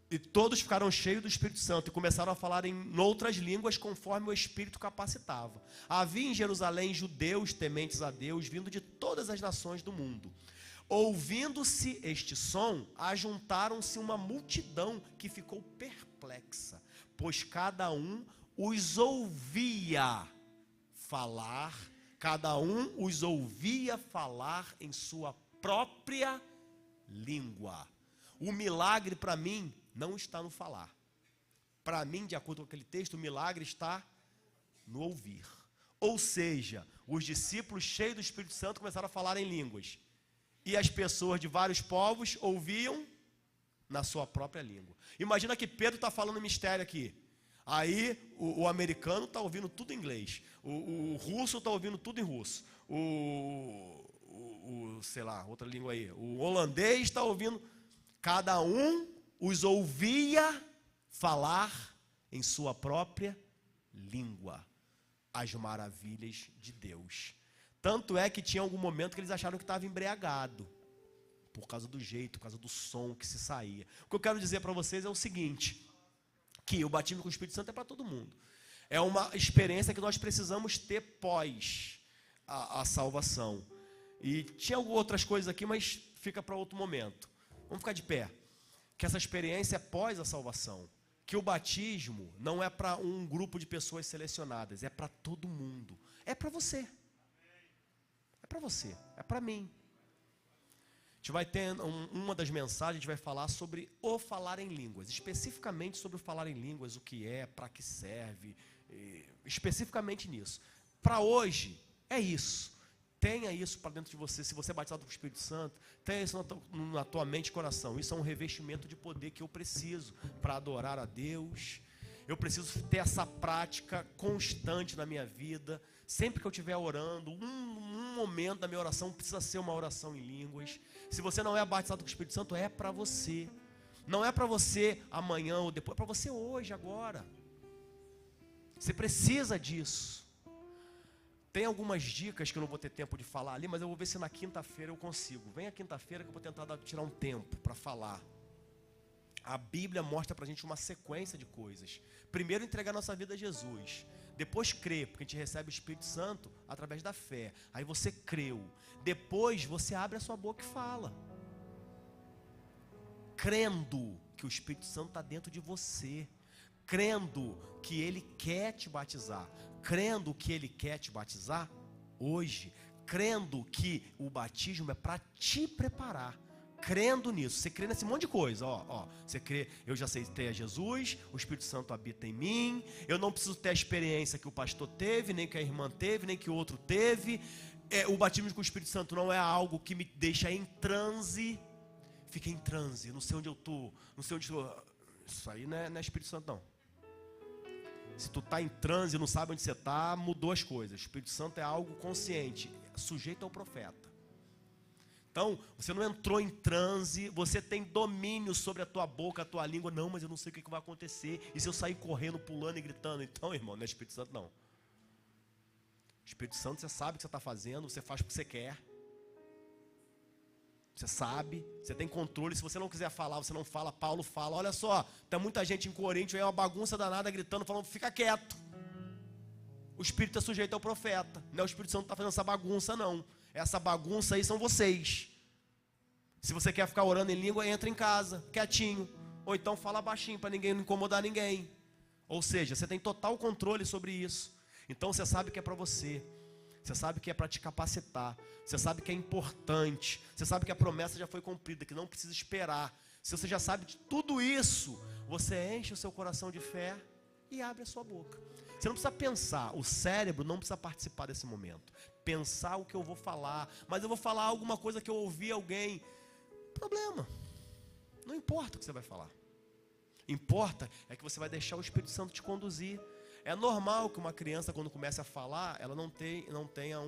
e todos ficaram cheios do Espírito Santo e começaram a falar em outras línguas conforme o Espírito capacitava. Havia em Jerusalém judeus tementes a Deus, vindo de todas as nações do mundo. Ouvindo-se este som, ajuntaram-se uma multidão que ficou perplexa, pois cada um os ouvia falar em sua própria língua. O milagre para mim não está no falar. Para mim, de acordo com aquele texto, o milagre está no ouvir. Ou seja, os discípulos cheios do Espírito Santo começaram a falar em línguas. E as pessoas de vários povos ouviam na sua própria língua. Imagina que Pedro está falando mistério aqui. Aí o americano está ouvindo tudo em inglês. O russo está ouvindo tudo em russo. Sei lá, outra língua aí. O holandês está ouvindo. Cada um os ouvia falar em sua própria língua as maravilhas de Deus. Tanto é que tinha algum momento que eles acharam que estava embriagado, por causa do jeito, por causa do som que se saía. O que eu quero dizer para vocês é o seguinte, que o batismo com o Espírito Santo é para todo mundo. É uma experiência que nós precisamos ter pós a salvação. E tinha algumas outras coisas aqui, mas fica para outro momento. Vamos ficar de pé. Que essa experiência é pós a salvação. Que o batismo não é para um grupo de pessoas selecionadas, é para todo mundo. É para você. É para você, é para mim. A gente vai ter uma das mensagens, a gente vai falar sobre o falar em línguas. Especificamente sobre o falar em línguas, o que é, para que serve. Especificamente nisso. Para hoje, é isso. Tenha isso para dentro de você. Se você é batizado com o Espírito Santo, tenha isso na tua mente e coração. Isso é um revestimento de poder que eu preciso para adorar a Deus. Eu preciso ter essa prática constante na minha vida. Sempre que eu estiver orando, um momento da minha oração precisa ser uma oração em línguas. Se você não é batizado com o Espírito Santo, é para você. Não é para você amanhã ou depois, é para você hoje, agora. Você precisa disso. Tem algumas dicas que eu não vou ter tempo de falar ali, mas eu vou ver se na quinta-feira eu consigo. Vem a quinta-feira que eu vou tentar tirar um tempo para falar. A Bíblia mostra pra gente uma sequência de coisas. Primeiro, entregar nossa vida a Jesus. Depois, crer, porque a gente recebe o Espírito Santo através da fé. Aí você creu. Depois, você abre a sua boca e fala. Crendo que o Espírito Santo está dentro de você. Crendo que Ele quer te batizar. Crendo que Ele quer te batizar hoje. Crendo que o batismo é para te preparar. Crendo nisso, você crê nesse monte de coisa, você crê, eu já aceitei a Jesus, o Espírito Santo habita em mim, eu não preciso ter a experiência que o pastor teve, nem que a irmã teve, nem que o outro teve, o batismo com o Espírito Santo não é algo que me deixa em transe, fica em transe, não sei onde eu estou, não sei onde estou, isso aí não é Espírito Santo não. Se tu está em transe e não sabe onde você está, mudou as coisas. O Espírito Santo é algo consciente, sujeito ao profeta. Então, você não entrou em transe, você tem domínio sobre a tua boca, a tua língua. Não, mas eu não sei o que vai acontecer. E se eu sair correndo, pulando e gritando? Então, irmão, não é Espírito Santo não. Espírito Santo, você sabe o que você está fazendo, você faz o que você quer. Você sabe, você tem controle. Se você não quiser falar, você não fala. Paulo fala, olha só, tem muita gente em Coríntios, é uma bagunça danada, gritando, falando, fica quieto. O Espírito é sujeito ao profeta. Não é o Espírito Santo que está fazendo essa bagunça, não. Essa bagunça aí são vocês. Se você quer ficar orando em língua, entra em casa, quietinho. Ou então fala baixinho, para ninguém não incomodar ninguém. Ou seja, você tem total controle sobre isso. Então você sabe que é para você. Você sabe que é para te capacitar. Você sabe que é importante. Você sabe que a promessa já foi cumprida, que não precisa esperar. Se você já sabe de tudo isso, você enche o seu coração de fé e abre a sua boca. Você não precisa pensar, o cérebro não precisa participar desse momento. Pensar o que eu vou falar, mas eu vou falar alguma coisa que eu ouvi alguém. Problema. Não importa o que você vai falar. Importa é que você vai deixar o Espírito Santo te conduzir. É normal que uma criança, quando começa a falar, ela não tenha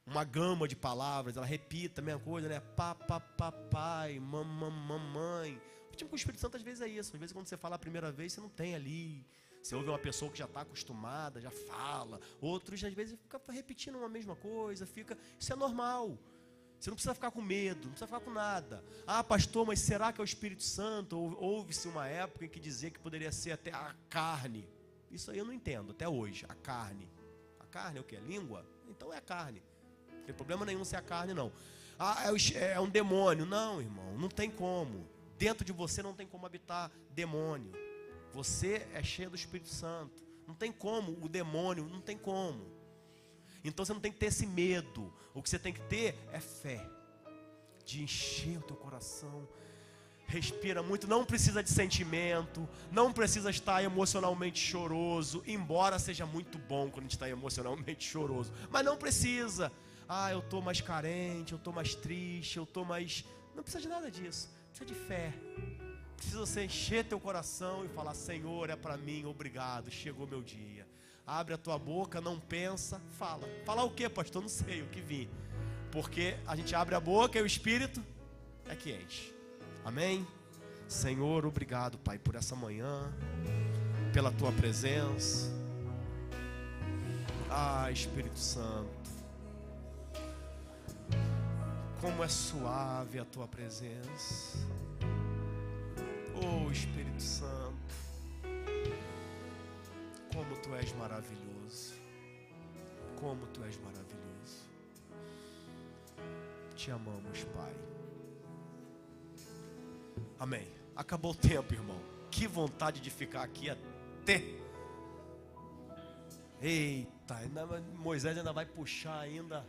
uma gama de palavras, ela repita a mesma coisa, né? Papai, mamãe. Tipo, o Espírito Santo às vezes é isso. Às vezes quando você fala a primeira vez, você não tem ali. Você ouve uma pessoa que já está acostumada, já fala. Outros, às vezes, fica repetindo uma mesma coisa. Isso é normal. Você não precisa ficar com medo, não precisa ficar com nada. Ah, pastor, mas será que é o Espírito Santo? Houve-se uma época em que dizia que poderia ser até a carne. Isso aí eu não entendo, até hoje. A carne. A carne é o que? A língua? Então é a carne. Não tem problema nenhum ser a carne, não. Ah, é um demônio. Não, irmão, não tem como. Dentro de você não tem como habitar demônio. Você é cheio do Espírito Santo. Não tem como, o demônio, não tem como. Então você não tem que ter esse medo. O que você tem que ter é fé. De encher o teu coração. Respira muito, não precisa de sentimento. Não precisa estar emocionalmente choroso. Embora seja muito bom quando a gente está emocionalmente choroso. Mas não precisa. Ah, eu estou mais carente, eu estou mais triste, eu estou mais... Não precisa de nada disso. Precisa de fé. Precisa você encher teu coração e falar, Senhor, é para mim, obrigado, chegou meu dia. Abre a tua boca, não pensa, fala. Falar o que, pastor? Não sei, o que vir. Porque a gente abre a boca e o Espírito é que enche. Amém? Senhor, obrigado, Pai, por essa manhã, pela tua presença. Ah, Espírito Santo, como é suave a tua presença. Oh, Espírito Santo, como tu és maravilhoso. Como tu és maravilhoso. Te amamos, Pai. Amém. Acabou o tempo, irmão. Que vontade de ficar aqui até... Eita, Moisés ainda vai puxar ainda.